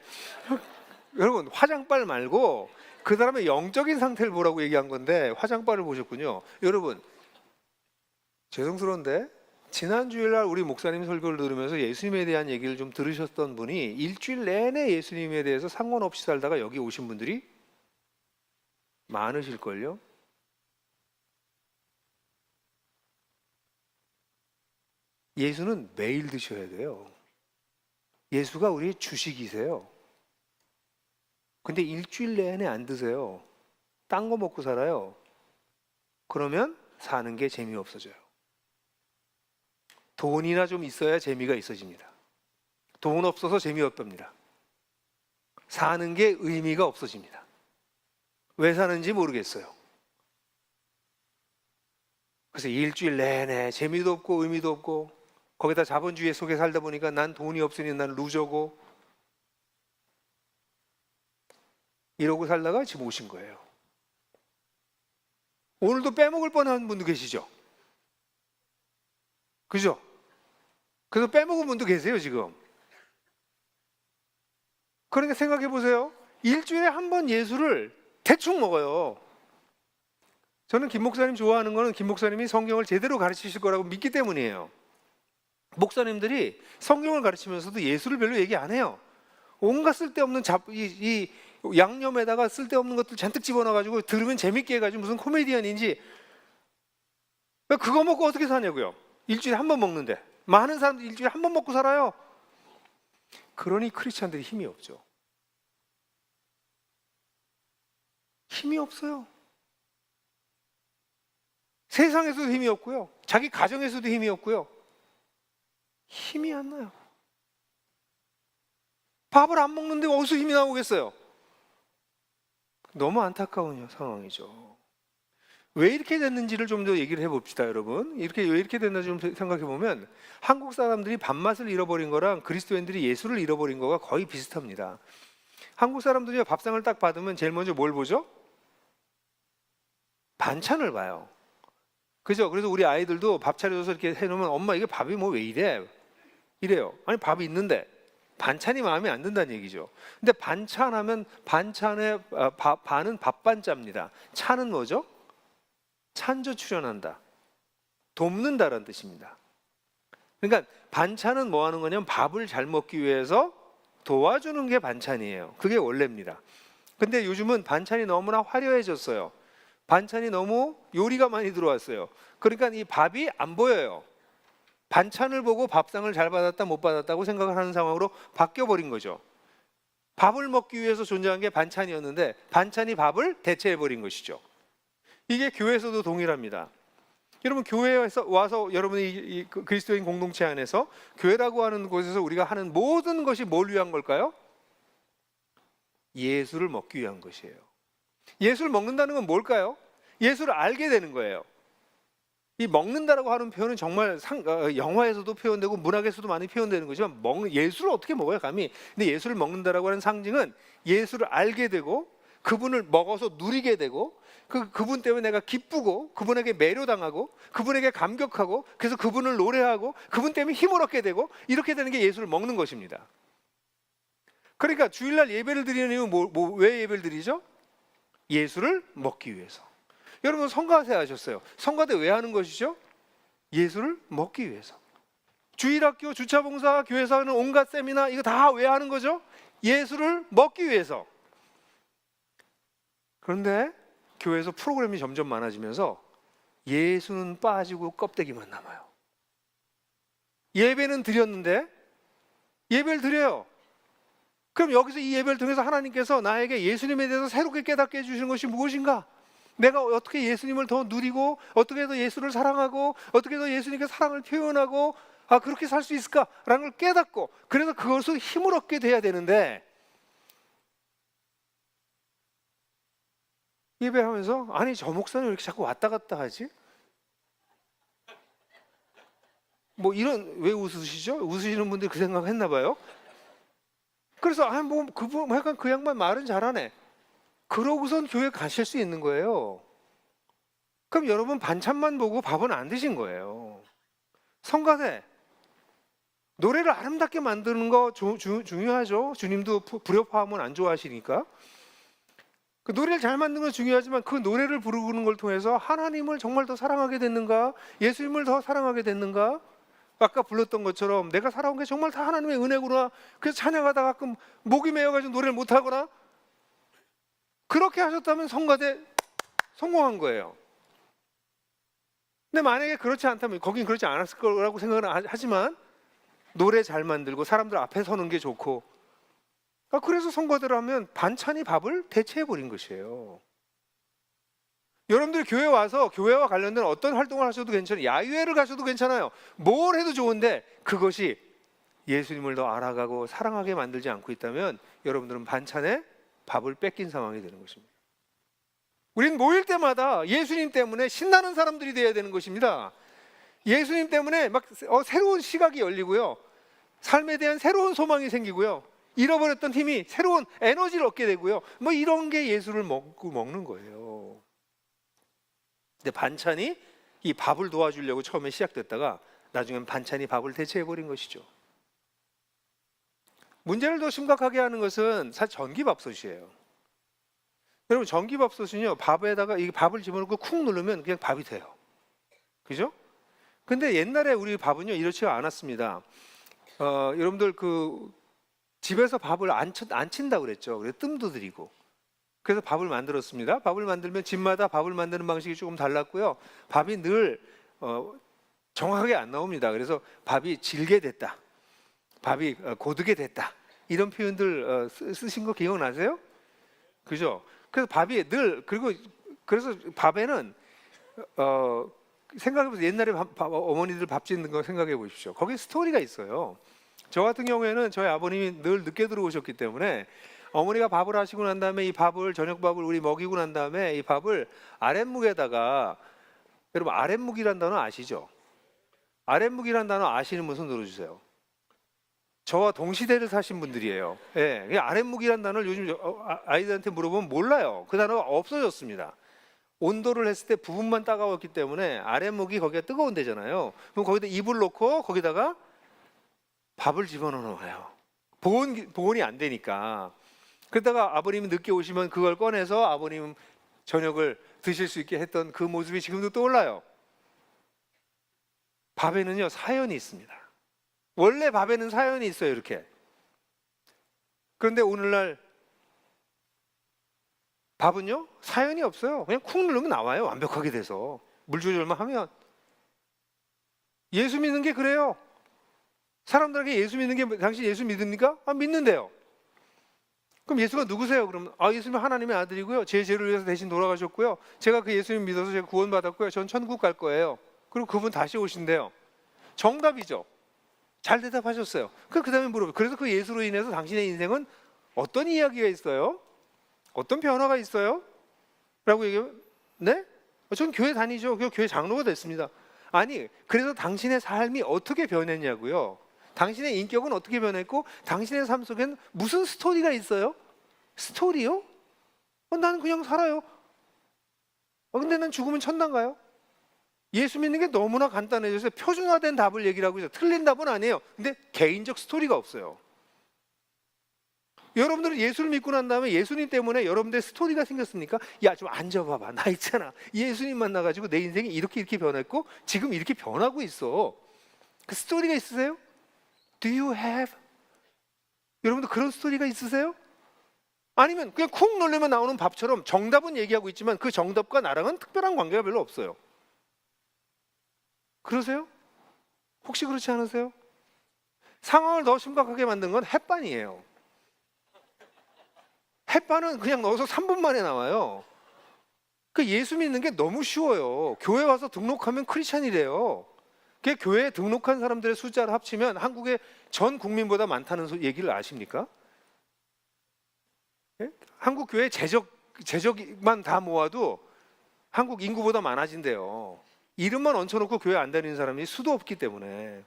여러분, 화장빨 말고 그 사람의 영적인 상태를 보라고 얘기한 건데 화장빨을 보셨군요. 여러분, 죄송스러운데 지난 주일날 우리 목사님 설교를 들으면서 예수님에 대한 얘기를 좀 들으셨던 분이 일주일 내내 예수님에 대해서 상관없이 살다가 여기 오신 분들이 많으실걸요? 예수는 매일 드셔야 돼요. 예수가 우리의 주식이세요. 근데 일주일 내내 안 드세요. 딴 거 먹고 살아요. 그러면 사는 게 재미없어져요. 돈이나 좀 있어야 재미가 있어집니다. 돈 없어서 재미없답니다. 사는 게 의미가 없어집니다. 왜 사는지 모르겠어요. 그래서 일주일 내내 재미도 없고 의미도 없고 거기다 자본주의 속에 살다 보니까 난 돈이 없으니 난 루저고 이러고 살다가 지금 오신 거예요. 오늘도 빼먹을 뻔한 분도 계시죠? 그죠? 그래서 빼먹은 분도 계세요, 지금. 그러니까 생각해 보세요. 일주일에 한 번 예수를 대충 먹어요. 저는 김 목사님 좋아하는 거는 김 목사님이 성경을 제대로 가르치실 거라고 믿기 때문이에요. 목사님들이 성경을 가르치면서도 예수를 별로 얘기 안 해요. 온갖 쓸데없는 이 양념에다가 쓸데없는 것들 잔뜩 집어넣어가지고 들으면 재밌게 해가지고 무슨 코미디언인지. 그거 먹고 어떻게 사냐고요? 일주일에 한 번 먹는데. 많은 사람들이 일주일에 한 번 먹고 살아요. 그러니 크리스찬들이 힘이 없죠. 힘이 없어요. 세상에서도 힘이 없고요. 자기 가정에서도 힘이 없고요. 힘이 안 나요. 밥을 안 먹는데 어디서 힘이 나오겠어요? 너무 안타까운 상황이죠. 왜 이렇게 됐는지를 좀 더 얘기를 해봅시다, 여러분. 왜 이렇게 됐나 좀 생각해 보면 한국 사람들이 밥맛을 잃어버린 거랑 그리스도인들이 예수를 잃어버린 거가 거의 비슷합니다. 한국 사람들이 밥상을 딱 받으면 제일 먼저 뭘 보죠? 반찬을 봐요. 그죠? 그래서 우리 아이들도 밥 차려줘서 이렇게 해놓으면 엄마 이게 밥이 뭐 왜 이래? 이래요. 아니 밥이 있는데 반찬이 마음에 안 든다는 얘기죠. 근데 반찬하면 반찬의 반은 밥반자입니다. 찬은 뭐죠? 찬조 출연한다. 돕는다라는 뜻입니다. 그러니까 반찬은 뭐 하는 거냐면 밥을 잘 먹기 위해서 도와주는 게 반찬이에요. 그게 원래입니다. 근데 요즘은 반찬이 너무나 화려해졌어요. 반찬이 너무 요리가 많이 들어왔어요. 그러니까 이 밥이 안 보여요. 반찬을 보고 밥상을 잘 받았다 못 받았다고 생각을 하는 상황으로 바뀌어버린 거죠. 밥을 먹기 위해서 존재한 게 반찬이었는데 반찬이 밥을 대체해버린 것이죠. 이게 교회에서도 동일합니다. 여러분 교회에서 와서 여러분이 이 그리스도인 공동체 안에서 교회라고 하는 곳에서 우리가 하는 모든 것이 뭘 위한 걸까요? 예수를 먹기 위한 것이에요. 예수를 먹는다는 건 뭘까요? 예수를 알게 되는 거예요. 이 먹는다라고 하는 표현은 정말 영화에서도 표현되고 문학에서도 많이 표현되는 거지만 예수를 어떻게 먹어요 감히. 근데 예수를 먹는다라고 하는 상징은 예수를 알게 되고 그분을 먹어서 누리게 되고 그분 때문에 내가 기쁘고 그분에게 매료당하고 그분에게 감격하고 그래서 그분을 노래하고 그분 때문에 힘을 얻게 되고 이렇게 되는 게 예수를 먹는 것입니다. 그러니까 주일날 예배를 드리는 이유는 왜 예배를 드리죠? 예수를 먹기 위해서. 여러분 성가대 하셨어요. 성가대 왜 하는 것이죠? 예수를 먹기 위해서. 주일학교, 주차봉사, 교회에서 하는 온갖 세미나 이거 다 왜 하는 거죠? 예수를 먹기 위해서. 그런데 교회에서 프로그램이 점점 많아지면서 예수는 빠지고 껍데기만 남아요. 예배는 드렸는데 예배를 드려요. 그럼 여기서 이 예배를 통해서 하나님께서 나에게 예수님에 대해서 새롭게 깨닫게 해주시는 것이 무엇인가? 내가 어떻게 예수님을 더 누리고 어떻게 더 예수를 사랑하고 어떻게 더 예수님께 사랑을 표현하고 그렇게 살 수 있을까라는 걸 깨닫고 그래서 그것을 힘을 얻게 돼야 되는데 예배하면서 아니 저 목사님 왜 이렇게 자꾸 왔다 갔다 하지? 뭐 이런 왜 웃으시죠? 웃으시는 분들이 그 생각했나 봐요. 그래서 그분 약간 그 양반 말은 잘하네. 그러고선 교회 가실 수 있는 거예요. 그럼 여러분 반찬만 보고 밥은 안 드신 거예요. 성가대 노래를 아름답게 만드는 거 중요하죠. 주님도 불협화음은 안 좋아하시니까. 그 노래를 잘 만드는 건 중요하지만 그 노래를 부르는 걸 통해서 하나님을 정말 더 사랑하게 됐는가? 예수님을 더 사랑하게 됐는가? 아까 불렀던 것처럼 내가 살아온 게 정말 다 하나님의 은혜구나. 그래서 찬양하다가 가끔 목이 메어가지고 노래를 못하거나 그렇게 하셨다면 성가대 성공한 거예요. 근데 만약에 그렇지 않다면 거긴 그렇지 않았을 거라고 생각은 하지만 노래 잘 만들고 사람들 앞에 서는 게 좋고 그래서 성가대를 하면 반찬이 밥을 대체해버린 것이에요. 여러분들이 교회 와서 교회와 관련된 어떤 활동을 하셔도 괜찮아요. 야유회를 가셔도 괜찮아요. 뭘 해도 좋은데 그것이 예수님을 더 알아가고 사랑하게 만들지 않고 있다면 여러분들은 반찬에 밥을 뺏긴 상황이 되는 것입니다. 우린 모일 때마다 예수님 때문에 신나는 사람들이 되어야 되는 것입니다. 예수님 때문에 막 새로운 시각이 열리고요. 삶에 대한 새로운 소망이 생기고요. 잃어버렸던 힘이 새로운 에너지를 얻게 되고요. 뭐 이런 게 예수를 먹는 거예요. 근데 반찬이 이 밥을 도와주려고 처음에 시작됐다가 나중엔 반찬이 밥을 대체해버린 것이죠. 문제를 더 심각하게 하는 것은 사실 전기밥솥이에요. 여러분 전기밥솥은요 밥에다가 이 밥을 집어넣고 쿡 누르면 그냥 밥이 돼요. 그죠? 근데 옛날에 우리 밥은요 이렇지가 않았습니다. 여러분들 그 집에서 밥을 안 친다고 그랬죠. 그래서 뜸도 들이고 그래서 밥을 만들었습니다. 밥을 만들면 집마다 밥을 만드는 방식이 조금 달랐고요. 밥이 늘 정확하게 안 나옵니다. 그래서 밥이 질게 됐다, 밥이 고득게 됐다 이런 표현들 쓰신 거 기억나세요? 그죠? 그래서 밥이 늘 그래서 밥에는 생각해보세요. 옛날에 어머니들 밥 짓는 거 생각해 보십시오. 거기 스토리가 있어요. 저 같은 경우에는 저희 아버님이 늘 늦게 들어오셨기 때문에 어머니가 밥을 하시고 난 다음에 이 밥을 저녁밥을 우리 먹이고 난 다음에 이 밥을 아랫묵에다가 여러분 아랫묵이란 단어 아시죠? 아랫묵이란 단어 아시는 분 손 들어주세요. 저와 동시대를 사신 분들이에요. 예, 아랫묵이란 단어를 요즘 아이들한테 물어보면 몰라요. 그 단어가 없어졌습니다. 온도를 했을 때 부분만 따가웠기 때문에 아랫묵이 거기가 뜨거운 데잖아요. 그럼 거기다 이불 놓고 거기다가 밥을 집어넣어요. 보온이 안 되니까. 그러다가 아버님이 늦게 오시면 그걸 꺼내서 아버님 저녁을 드실 수 있게 했던 그 모습이 지금도 떠올라요. 밥에는요 사연이 있습니다. 원래 밥에는 사연이 있어요. 이렇게. 그런데 오늘날 밥은요 사연이 없어요. 그냥 쿡 누르면 나와요. 완벽하게 돼서 물 조절만 하면. 예수 믿는 게 그래요. 사람들에게 예수 믿는 게 당신 예수 믿습니까? 믿는데요. 그럼 예수가 누구세요? 그러면 예수님은 하나님의 아들이고요. 제 죄를 위해서 대신 돌아가셨고요. 제가 그 예수님 믿어서 제가 구원받았고요. 전 천국 갈 거예요. 그리고 그분 다시 오신대요. 정답이죠. 잘 대답하셨어요. 그 다음에 물어봐요. 그래서 그 예수로 인해서 당신의 인생은 어떤 이야기가 있어요? 어떤 변화가 있어요? 라고 얘기하면 네? 전 교회 다니죠. 교회 장로가 됐습니다. 아니, 그래서 당신의 삶이 어떻게 변했냐고요. 당신의 인격은 어떻게 변했고 당신의 삶 속에는 무슨 스토리가 있어요? 스토리요? 나는 그냥 살아요. 근데 난 죽으면 천당 가요? 예수 믿는 게 너무나 간단해져서 표준화된 답을 얘기를 하고 있어요. 틀린 답은 아니에요. 근데 개인적 스토리가 없어요. 여러분들은 예수를 믿고 난 다음에 예수님 때문에 여러분들의 스토리가 생겼습니까? 야, 좀 앉아봐봐. 나 있잖아. 예수님 만나가지고 내 인생이 이렇게 변했고 지금 이렇게 변하고 있어. 그 스토리가 있으세요? Do you have? 여러분들 그런 스토리가 있으세요? 아니면 그냥 쿵 누르면 나오는 밥처럼 정답은 얘기하고 있지만 그 정답과 나랑은 특별한 관계가 별로 없어요. 그러세요? 혹시 그렇지 않으세요? 상황을 더 심각하게 만든 건 햇반이에요. 햇반은 그냥 넣어서 3분 만에 나와요. 그 예수 믿는 게 너무 쉬워요. 교회 와서 등록하면 크리스찬이래요. 그 교회에 등록한 사람들의 숫자를 합치면 한국의 전 국민보다 많다는 얘기를 아십니까? 예? 한국 교회 재적만 다 모아도 한국 인구보다 많아진대요. 이름만 얹혀놓고 교회 안 다니는 사람이 수도 없기 때문에.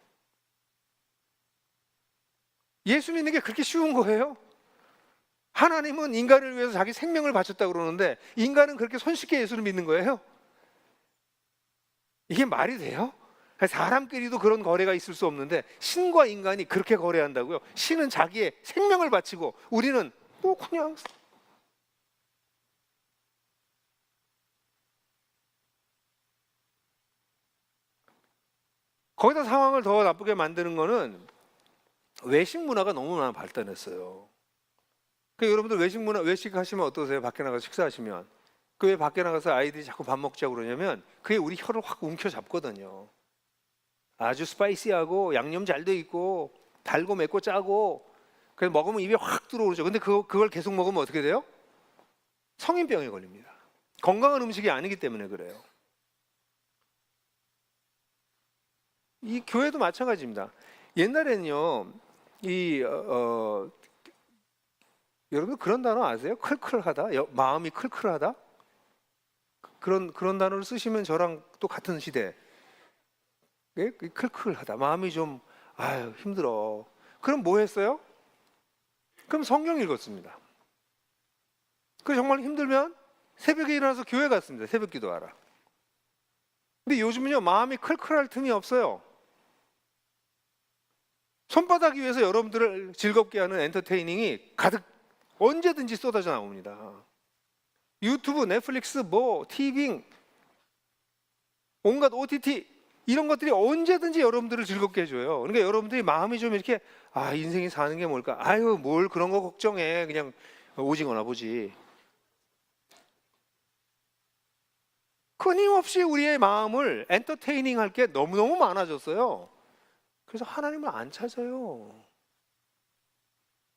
예수 믿는 게 그렇게 쉬운 거예요? 하나님은 인간을 위해서 자기 생명을 바쳤다고 그러는데 인간은 그렇게 손쉽게 예수를 믿는 거예요? 이게 말이 돼요? 사람끼리도 그런 거래가 있을 수 없는데 신과 인간이 그렇게 거래한다고요? 신은 자기의 생명을 바치고 우리는 뭐 그냥 거기다 상황을 더 나쁘게 만드는 거는 외식 문화가 너무나 발달했어요. 그 여러분들 외식하시면 어떠세요? 밖에 나가서 식사하시면 그 왜 밖에 나가서 아이들이 자꾸 밥 먹자고 그러냐면 그게 우리 혀를 확 움켜잡거든요. 아주 스파이시하고 양념 잘 돼 있고 달고 맵고 짜고 그래서 먹으면 입에 확 들어오죠. 근데 그걸 계속 먹으면 어떻게 돼요? 성인병에 걸립니다. 건강한 음식이 아니기 때문에 그래요. 이 교회도 마찬가지입니다. 옛날에는요, 여러분 그런 단어 아세요? 클클하다, 마음이 클클하다. 그런 단어를 쓰시면 저랑 또 같은 시대. 예? 클클하다, 마음이 좀 힘들어. 그럼 뭐 했어요? 그럼 성경 읽었습니다. 그 정말 힘들면 새벽에 일어나서 교회 갔습니다. 새벽 기도하라. 근데 요즘은요 마음이 클클할 틈이 없어요. 손바닥 위에서 여러분들을 즐겁게 하는 엔터테이닝이 가득 언제든지 쏟아져 나옵니다. 유튜브, 넷플릭스, 티빙, 온갖 OTT 이런 것들이 언제든지 여러분들을 즐겁게 해줘요. 그러니까 여러분들이 마음이 좀 이렇게 인생이 사는 게 뭘까? 뭘 그런 거 걱정해. 그냥 오징어나 보지. 끊임없이 우리의 마음을 엔터테이닝 할 게 너무너무 많아졌어요. 그래서 하나님을 안 찾아요.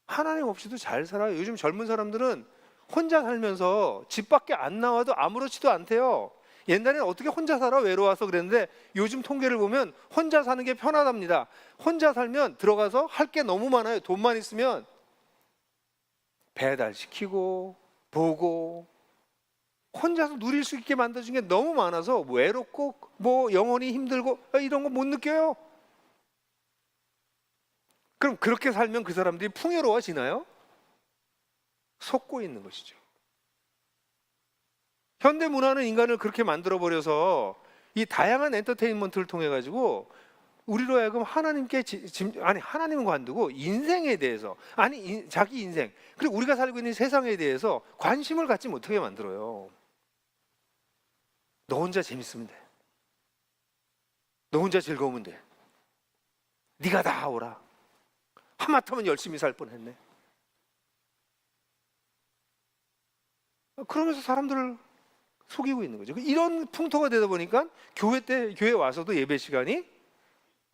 하나님 없이도 잘 살아요. 요즘 젊은 사람들은 혼자 살면서 집 밖에 안 나와도 아무렇지도 않대요. 옛날에는 어떻게 혼자 살아 외로워서 그랬는데 요즘 통계를 보면 혼자 사는 게 편하답니다. 혼자 살면 들어가서 할 게 너무 많아요. 돈만 있으면 배달시키고 보고 혼자서 누릴 수 있게 만들어준 게 너무 많아서 외롭고 영혼이 힘들고 이런 거 못 느껴요. 그럼 그렇게 살면 그 사람들이 풍요로워지나요? 속고 있는 것이죠. 현대 문화는 인간을 그렇게 만들어버려서 이 다양한 엔터테인먼트를 통해 가지고 우리로 하여금 하나님께 하나님은 관두고 인생에 대해서 자기 인생 그리고 우리가 살고 있는 세상에 대해서 관심을 갖지 못하게 만들어요. 너 혼자 재밌으면 돼. 너 혼자 즐거우면 돼. 네가 다 오라. 하마터면 열심히 살 뻔했네. 그러면서 사람들을 속이고 있는 거죠. 이런 풍토가 되다 보니까 교회 와서도 예배 시간이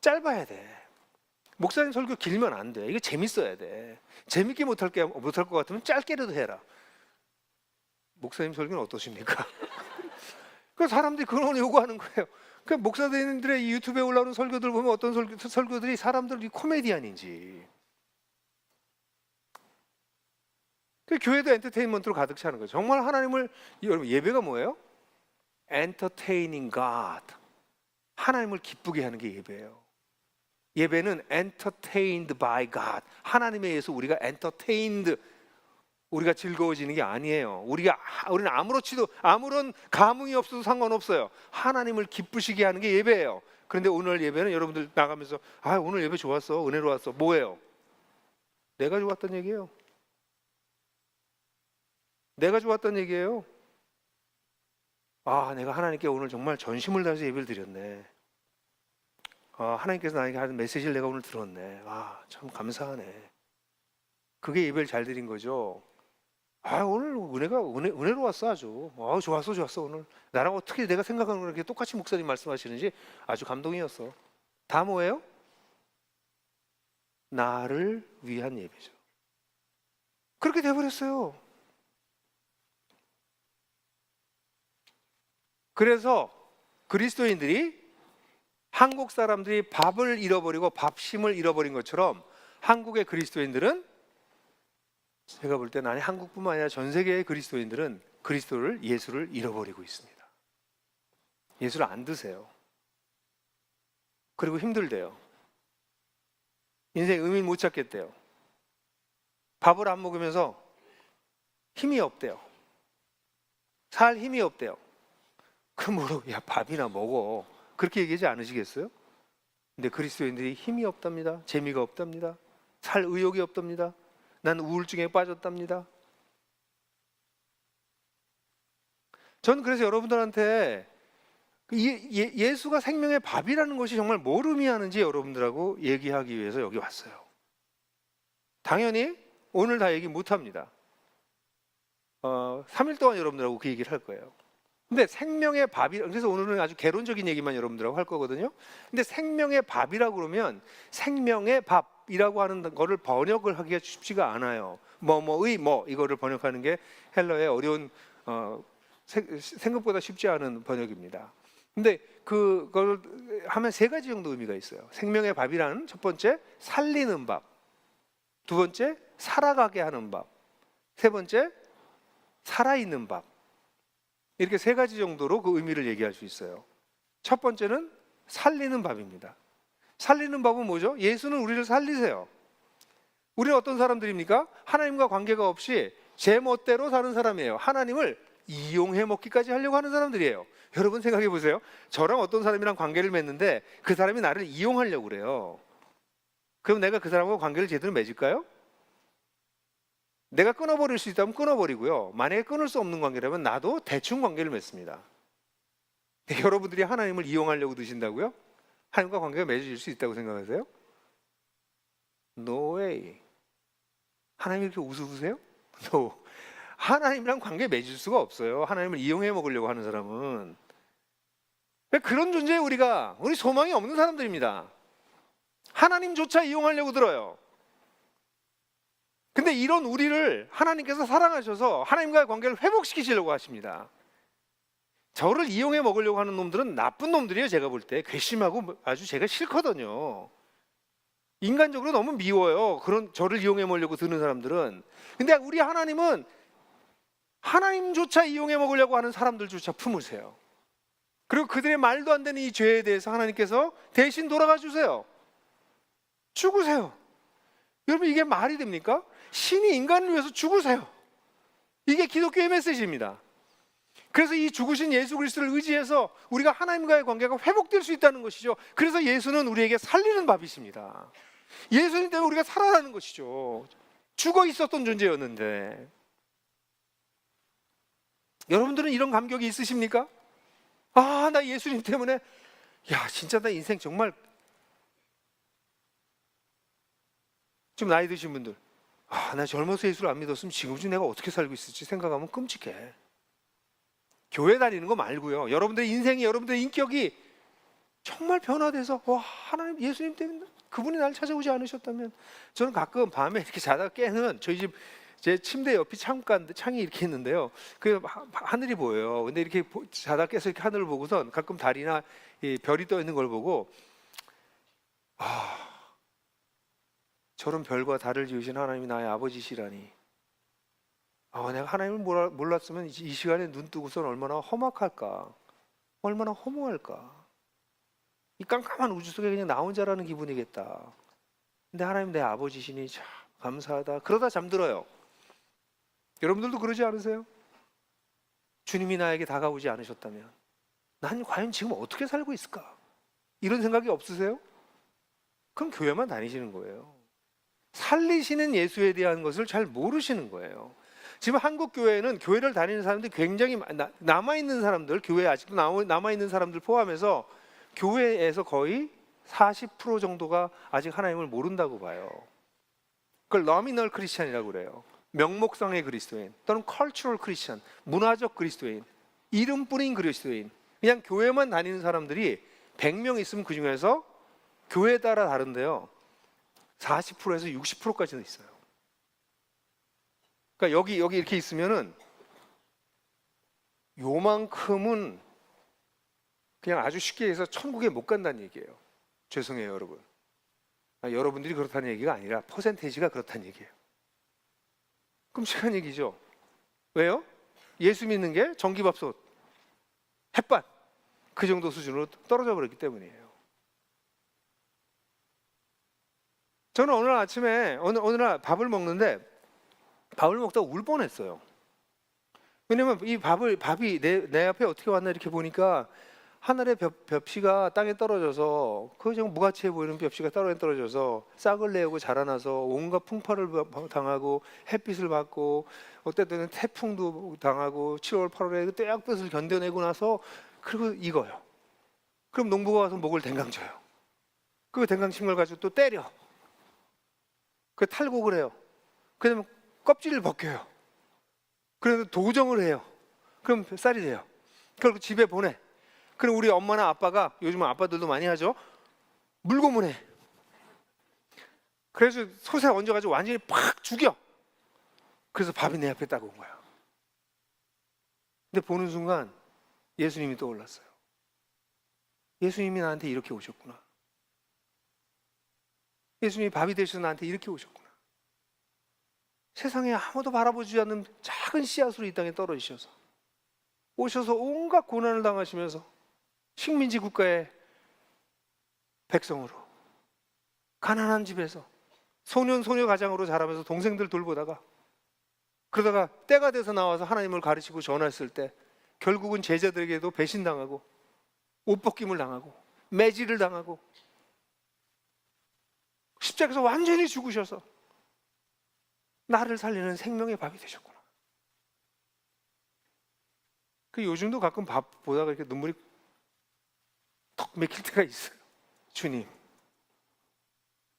짧아야 돼. 목사님 설교 길면 안 돼. 이게 재밌어야 돼. 재밌게 못할 것 같으면 짧게라도 해라. 목사님 설교는 어떠십니까? 그 사람들이 그런 요구하는 거예요. 그 목사님들의 이 유튜브에 올라오는 설교들 보면 어떤 설교들이 사람들이 코미디언인지. 그 교회도 엔터테인먼트로 가득 차는 거죠. 정말 하나님을 여러분 예배가 뭐예요? entertaining God. 하나님을 기쁘게 하는 게 예배예요. 예배는 entertained by God. 하나님에 의해서 우리가 entertained, 우리가 즐거워지는 게 아니에요. 우리는 아무렇지도 아무런 감흥이 없어도 상관없어요. 하나님을 기쁘시게 하는 게 예배예요. 그런데 오늘 예배는 여러분들 나가면서 오늘 예배 좋았어, 은혜로웠어. 뭐예요? 내가 좋았던 얘기예요. 내가 좋았던 얘기예요. 내가 하나님께 오늘 정말 전심을 다해서 예배를 드렸네. 하나님께서 나에게 하는 메시지를 내가 오늘 들었네. 참 감사하네. 그게 예배를 잘 드린 거죠. 오늘 은혜로웠어 아주. 좋았어 오늘. 나랑 어떻게 내가 생각하는 거랑 똑같이 목사님 말씀하시는지 아주 감동이었어. 다 뭐예요? 나를 위한 예배죠. 그렇게 돼버렸어요. 그래서 그리스도인들이 한국 사람들이 밥을 잃어버리고 밥심을 잃어버린 것처럼 한국의 그리스도인들은, 제가 볼 때는 한국뿐만 아니라 전 세계의 그리스도인들은 예수를 잃어버리고 있습니다. 예수를 안 드세요. 그리고 힘들대요. 인생 의미를 못 찾겠대요. 밥을 안 먹으면서 힘이 없대요. 살 힘이 없대요. 그럼 뭐라고? 야, 밥이나 먹어. 그렇게 얘기하지 않으시겠어요? 근데 그리스도인들이 힘이 없답니다. 재미가 없답니다. 살 의욕이 없답니다. 난 우울증에 빠졌답니다. 전 그래서 여러분들한테 예수가 생명의 밥이라는 것이 정말 뭘 의미하는지 여러분들하고 얘기하기 위해서 여기 왔어요. 당연히 오늘 다 얘기 못합니다. 3일 동안 여러분들하고 그 얘기를 할 거예요. 근데 생명의 밥이, 그래서 오늘은 아주 개론적인 얘기만 여러분들하고 할 거거든요. 근데 생명의 밥이라고 그러면 생명의 밥이라고 하는 거를 번역을 하기가 쉽지가 않아요. 뭐뭐의 뭐 이거를 번역하는 게 헬러의 어려운 생각보다 쉽지 않은 번역입니다. 근데 그걸 하면 세 가지 정도 의미가 있어요. 생명의 밥이라는 첫 번째 살리는 밥, 두 번째 살아가게 하는 밥, 세 번째 살아있는 밥. 이렇게 세 가지 정도로 그 의미를 얘기할 수 있어요. 첫 번째는 살리는 밥입니다. 살리는 밥은 뭐죠? 예수는 우리를 살리세요. 우리는 어떤 사람들입니까? 하나님과 관계가 없이 제 멋대로 사는 사람이에요. 하나님을 이용해 먹기까지 하려고 하는 사람들이에요. 여러분 생각해 보세요. 저랑 어떤 사람이랑 관계를 맺는데 그 사람이 나를 이용하려고 그래요. 그럼 내가 그 사람과 관계를 제대로 맺을까요? 내가 끊어버릴 수 있다면 끊어버리고요. 만약에 끊을 수 없는 관계라면 나도 대충 관계를 맺습니다. 여러분들이 하나님을 이용하려고 드신다고요? 하나님과 관계가 맺어질 수 있다고 생각하세요? No way. 하나님이 이렇게 우스우세요? No. 하나님이랑 관계 맺을 수가 없어요. 하나님을 이용해 먹으려고 하는 사람은. 그런 존재에 우리 소망이 없는 사람들입니다. 하나님조차 이용하려고 들어요. 근데 이런 우리를 하나님께서 사랑하셔서 하나님과의 관계를 회복시키시려고 하십니다. 저를 이용해 먹으려고 하는 놈들은 나쁜 놈들이에요. 제가 볼 때 괘씸하고 아주 제가 싫거든요. 인간적으로 너무 미워요. 그런 저를 이용해 먹으려고 드는 사람들은. 근데 우리 하나님은 하나님조차 이용해 먹으려고 하는 사람들조차 품으세요. 그리고 그들의 말도 안 되는 이 죄에 대해서 하나님께서 대신 돌아가 주세요. 죽으세요. 여러분 이게 말이 됩니까? 신이 인간을 위해서 죽으세요. 이게 기독교의 메시지입니다. 그래서 이 죽으신 예수 그리스도를 의지해서 우리가 하나님과의 관계가 회복될 수 있다는 것이죠. 그래서 예수는 우리에게 살리는 밥이십니다. 예수님 때문에 우리가 살아나는 것이죠. 죽어 있었던 존재였는데. 여러분들은 이런 감격이 있으십니까? 나 예수님 때문에 진짜 나 인생 정말. 좀 나이 드신 분들, 나 젊어서 예수를 안 믿었으면 지금쯤 내가 어떻게 살고 있을지 생각하면 끔찍해. 교회 다니는 거 말고요. 여러분들의 인생이, 여러분들의 인격이 정말 변화돼서 하나님, 예수님 때문에 그분이 날 찾아오지 않으셨다면. 저는 가끔 밤에 이렇게 자다가 깨는, 저희 집 제 침대 옆이 창이 이렇게 있는데요. 그 하늘이 보여요. 근데 이렇게 자다가 깨서 이렇게 하늘을 보고선 가끔 달이나 이 별이 떠 있는 걸 보고 저런 별과 달을 지으신 하나님이 나의 아버지시라니. 내가 하나님을 몰랐으면 이 시간에 눈 뜨고선 얼마나 험악할까. 얼마나 허무할까. 이 깜깜한 우주 속에 그냥 나 혼자라는 기분이겠다. 근데 하나님 내 아버지시니 참 감사하다. 그러다 잠들어요. 여러분들도 그러지 않으세요? 주님이 나에게 다가오지 않으셨다면 난 과연 지금 어떻게 살고 있을까? 이런 생각이 없으세요? 그럼 교회만 다니시는 거예요. 살리시는 예수에 대한 것을 잘 모르시는 거예요. 지금 한국 교회는 교회를 다니는 사람들이 굉장히 남아있는 사람들, 교회에 아직도 남아있는 사람들 포함해서 교회에서 거의 40% 정도가 아직 하나님을 모른다고 봐요. 그걸 nominal 크리스찬이라고 그래요. 명목상의 그리스도인 또는 cultural 크리스찬, 문화적 그리스도인, 이름뿐인 그리스도인. 그냥 교회만 다니는 사람들이 100명 있으면 그 중에서 교회에 따라 다른데요, 40%에서 60%까지는 있어요. 그러니까 여기 이렇게 있으면은 요만큼은 그냥 아주 쉽게 해서 천국에 못 간다는 얘기예요. 죄송해요, 여러분. 여러분들이 그렇다는 얘기가 아니라 퍼센테이지가 그렇다는 얘기예요. 끔찍한 얘기죠. 왜요? 예수 믿는 게 전기밥솥, 햇반 그 정도 수준으로 떨어져 버렸기 때문이에요. 저는 오늘 아침에 어느 날 밥을 먹는데 밥을 먹다가 울 뻔했어요. 왜냐면 이 밥이 내 앞에 어떻게 왔나 이렇게 보니까 하늘의 벽시가 땅에 떨어져서 그 좀 무가치해 보이는 벽시가 땅에 떨어져서 싹을 내고 자라나서 온갖 풍파를 당하고 햇빛을 받고 어쨌든 태풍도 당하고 7월 8월에 떼약볕을 견뎌내고 나서 그리고 익어요. 그럼 농부가 와서 목을 댕강쳐요. 그 댕강친 걸 가지고 또 때려. 그 탈곡을 해요. 그다음에 껍질을 벗겨요. 그래서 도정을 해요. 그럼 쌀이 돼요. 그리고 집에 보내. 그럼 우리 엄마나 아빠가, 요즘은 아빠들도 많이 하죠, 물고문해. 그래서 솥에 얹어가지고 완전히 팍 죽여. 그래서 밥이 내 앞에 딱 온 거야. 근데 보는 순간 예수님이 떠올랐어요. 예수님이 나한테 이렇게 오셨구나. 예수님이 밥이 되셔서 나한테 이렇게 오셨구나. 세상에 아무도 바라보지 않는 작은 씨앗으로 이 땅에 떨어지셔서 오셔서 온갖 고난을 당하시면서 식민지 국가의 백성으로 가난한 집에서 소녀 가장으로 자라면서 동생들 돌보다가 그러다가 때가 돼서 나와서 하나님을 가르치고 전했을 때 결국은 제자들에게도 배신당하고 옷벗김을 당하고 매질을 당하고 십자가에서 완전히 죽으셔서 나를 살리는 생명의 밥이 되셨구나. 그 요즘도 가끔 밥 보다가 이렇게 눈물이 턱 맥힐 때가 있어요. 주님,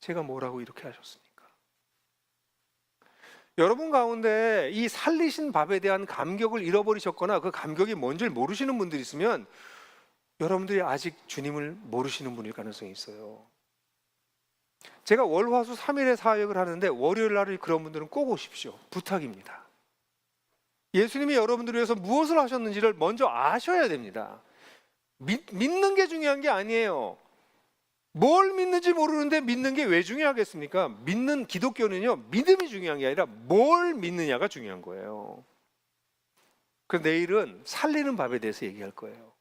제가 뭐라고 이렇게 하셨습니까? 여러분 가운데 이 살리신 밥에 대한 감격을 잃어버리셨거나 그 감격이 뭔지를 모르시는 분들이 있으면 여러분들이 아직 주님을 모르시는 분일 가능성이 있어요. 제가 월화수 3일의 사역을 하는데 월요일 날에 그런 분들은 꼭 오십시오. 부탁입니다. 예수님이 여러분들을 위해서 무엇을 하셨는지를 먼저 아셔야 됩니다. 믿는 게 중요한 게 아니에요. 뭘 믿는지 모르는데 믿는 게 왜 중요하겠습니까? 믿는 기독교는요, 믿음이 중요한 게 아니라 뭘 믿느냐가 중요한 거예요. 그 내일은 살리는 밥에 대해서 얘기할 거예요.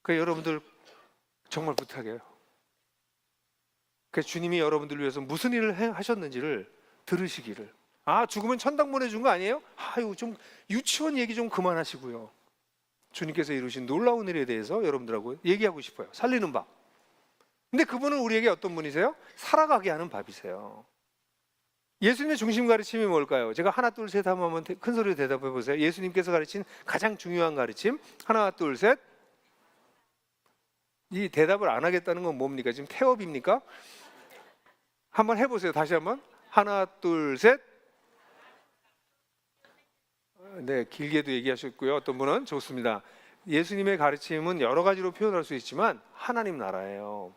그 여러분들 정말 부탁해요. 그 주님이 여러분들을 위해서 무슨 일을 하셨는지를 들으시기를. 아, 죽으면 천당 보내준 거 아니에요? 아유, 좀 유치원 얘기 좀 그만하시고요. 주님께서 이루신 놀라운 일에 대해서 여러분들하고 얘기하고 싶어요. 살리는 밥. 근데 그분은 우리에게 어떤 분이세요? 살아가게 하는 밥이세요. 예수님의 중심 가르침이 뭘까요? 제가 하나 둘 셋 하면 큰 소리로 대답해 보세요. 예수님께서 가르친 가장 중요한 가르침. 하나 둘 셋. 이 대답을 안 하겠다는 건 뭡니까? 지금 태업입니까? 한번 해보세요. 다시 한번. 하나 둘 셋. 네, 길게도 얘기하셨고요. 어떤 분은 좋습니다. 예수님의 가르침은 여러 가지로 표현할 수 있지만 하나님 나라예요.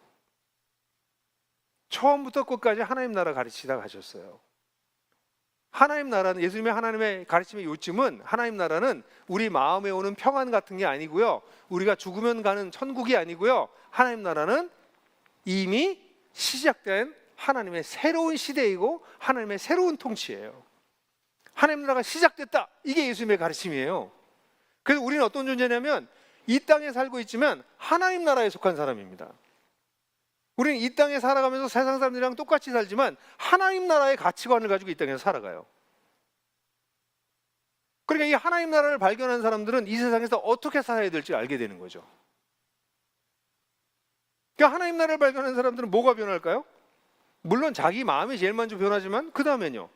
처음부터 끝까지 하나님 나라 가르치다 가셨어요. 하나님 나라는, 예수님의 하나님의 가르침의 요점은, 하나님 나라는 우리 마음에 오는 평안 같은 게 아니고요, 우리가 죽으면 가는 천국이 아니고요, 하나님 나라는 이미 시작된 하나님의 새로운 시대이고 하나님의 새로운 통치예요. 하나님 나라가 시작됐다, 이게 예수님의 가르침이에요. 그래서 우리는 어떤 존재냐면 이 땅에 살고 있지만 하나님 나라에 속한 사람입니다. 우리는 이 땅에 살아가면서 세상 사람들이랑 똑같이 살지만 하나님 나라의 가치관을 가지고 이 땅에서 살아가요. 그러니까 이 하나님 나라를 발견한 사람들은 이 세상에서 어떻게 살아야 될지 알게 되는 거죠. 그러니까 하나님 나라를 발견한 사람들은 뭐가 변할까요? 물론 자기 마음이 제일 먼저 변하지만 그 다음에는요,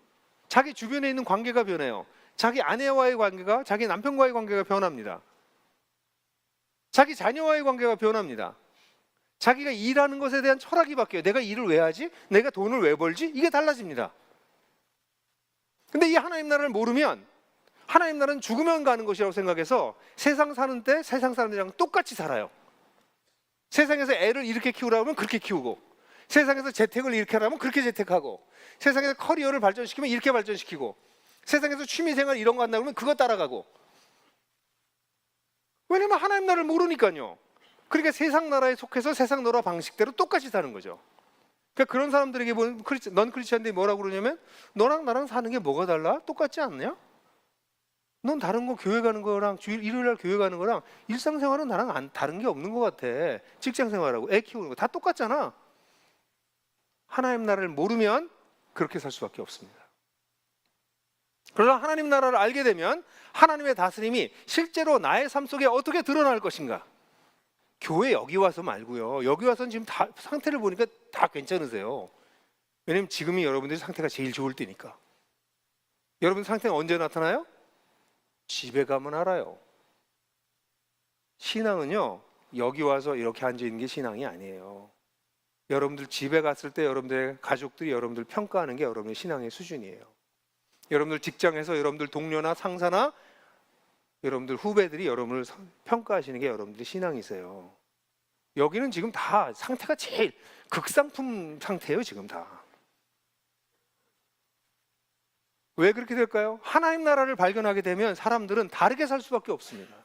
자기 주변에 있는 관계가 변해요. 자기 아내와의 관계가, 자기 남편과의 관계가 변합니다. 자기 자녀와의 관계가 변합니다. 자기가 일하는 것에 대한 철학이 바뀌어요. 내가 일을 왜 하지? 내가 돈을 왜 벌지? 이게 달라집니다. 근데 이 하나님 나라를 모르면 하나님 나라는 죽으면 가는 것이라고 생각해서 세상 사는 때 세상 사람들이랑 똑같이 살아요. 세상에서 애를 이렇게 키우라고 하면 그렇게 키우고, 세상에서 재택을 이렇게 하라면 그렇게 재택하고, 세상에서 커리어를 발전시키면 이렇게 발전시키고, 세상에서 취미생활 이런 거 한다고 하면 그거 따라가고. 왜냐면 하나님 나라를 모르니까요. 그러니까 세상 나라에 속해서 세상 나라 방식대로 똑같이 사는 거죠. 그러니까 그런 사람들에게 보면 넌 크리스찬인데 뭐라고 그러냐면, 너랑 나랑 사는 게 뭐가 달라? 똑같지 않냐? 넌 다른 거 교회 가는 거랑 일요일 날 교회 가는 거랑 일상생활은 나랑 다른 게 없는 것 같아. 직장생활하고 애 키우는 거 다 똑같잖아. 하나님 나라를 모르면 그렇게 살 수밖에 없습니다. 그러나 하나님 나라를 알게 되면 하나님의 다스림이 실제로 나의 삶 속에 어떻게 드러날 것인가. 교회 여기 와서 말고요, 여기 와서는 지금 다 상태를 보니까 다 괜찮으세요. 왜냐면 지금이 여러분들의 상태가 제일 좋을 때니까. 여러분 상태는 언제 나타나요? 집에 가면 알아요. 신앙은요, 여기 와서 이렇게 앉아있는 게 신앙이 아니에요. 여러분들 집에 갔을 때 여러분들의 가족들이 여러분들 평가하는 게 여러분의 신앙의 수준이에요. 여러분들 직장에서 여러분들 동료나 상사나 여러분들 후배들이 여러분을 평가하시는 게 여러분들의 신앙이세요. 여기는 지금 다 상태가 제일 극상품 상태예요. 지금 다. 왜 그렇게 될까요? 하나님 나라를 발견하게 되면 사람들은 다르게 살 수밖에 없습니다.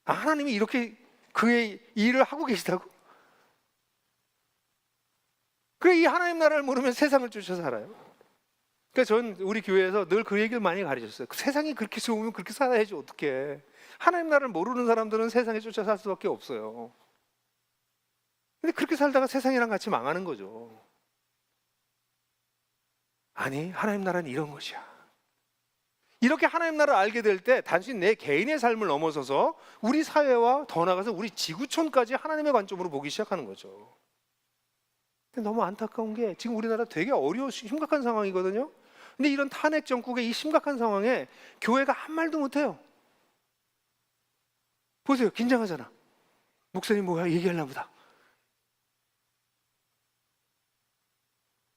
아, 하나님이 이렇게 그의 일을 하고 계시다고? 그래, 이 하나님 나라를 모르면 세상을 쫓아 살아요. 그러니까 전 우리 교회에서 늘 그 얘기를 많이 가르쳤어요. 세상이 그렇게 좋으면 그렇게 살아야지 어떡해. 하나님 나라를 모르는 사람들은 세상에 쫓아 살 수밖에 없어요. 근데 그렇게 살다가 세상이랑 같이 망하는 거죠. 아니, 하나님 나라는 이런 것이야. 이렇게 하나님 나라를 알게 될 때 단순히 내 개인의 삶을 넘어서서 우리 사회와 더 나아가서 우리 지구촌까지 하나님의 관점으로 보기 시작하는 거죠. 근데 너무 안타까운 게 지금 우리나라 되게 어려워 심각한 상황이거든요. 근데 이런 탄핵 정국의 이 심각한 상황에 교회가 한 말도 못해요. 보세요, 긴장하잖아. 목사님 뭐야, 얘기하려나 보다.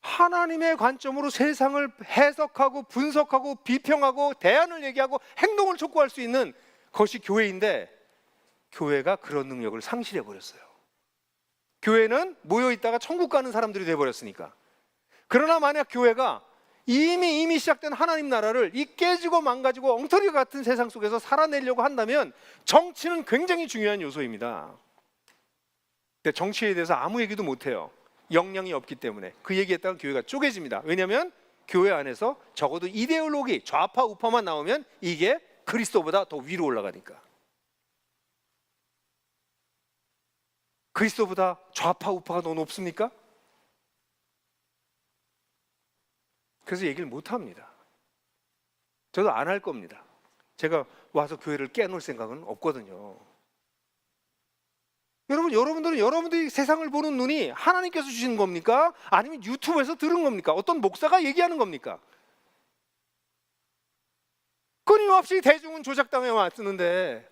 하나님의 관점으로 세상을 해석하고 분석하고 비평하고 대안을 얘기하고 행동을 촉구할 수 있는 것이 교회인데, 교회가 그런 능력을 상실해 버렸어요. 교회는 모여 있다가 천국 가는 사람들이 돼 버렸으니까. 그러나 만약 교회가 이미 시작된 하나님 나라를 이 깨지고 망가지고 엉터리 같은 세상 속에서 살아내려고 한다면 정치는 굉장히 중요한 요소입니다. 근데 정치에 대해서 아무 얘기도 못 해요. 역량이 없기 때문에. 그 얘기했다가 교회가 쪼개집니다. 왜냐하면 교회 안에서 적어도 이데올로기, 좌파 우파만 나오면 이게 그리스도보다 더 위로 올라가니까. 그리스도보다 좌파 우파가 더 높습니까? 그래서 얘기를 못 합니다. 저도 안 할 겁니다. 제가 와서 교회를 깨놓을 생각은 없거든요. 여러분들은 여러분들이 세상을 보는 눈이 하나님께서 주시는 겁니까? 아니면 유튜브에서 들은 겁니까? 어떤 목사가 얘기하는 겁니까? 끊임없이 대중은 조작당해 왔는데,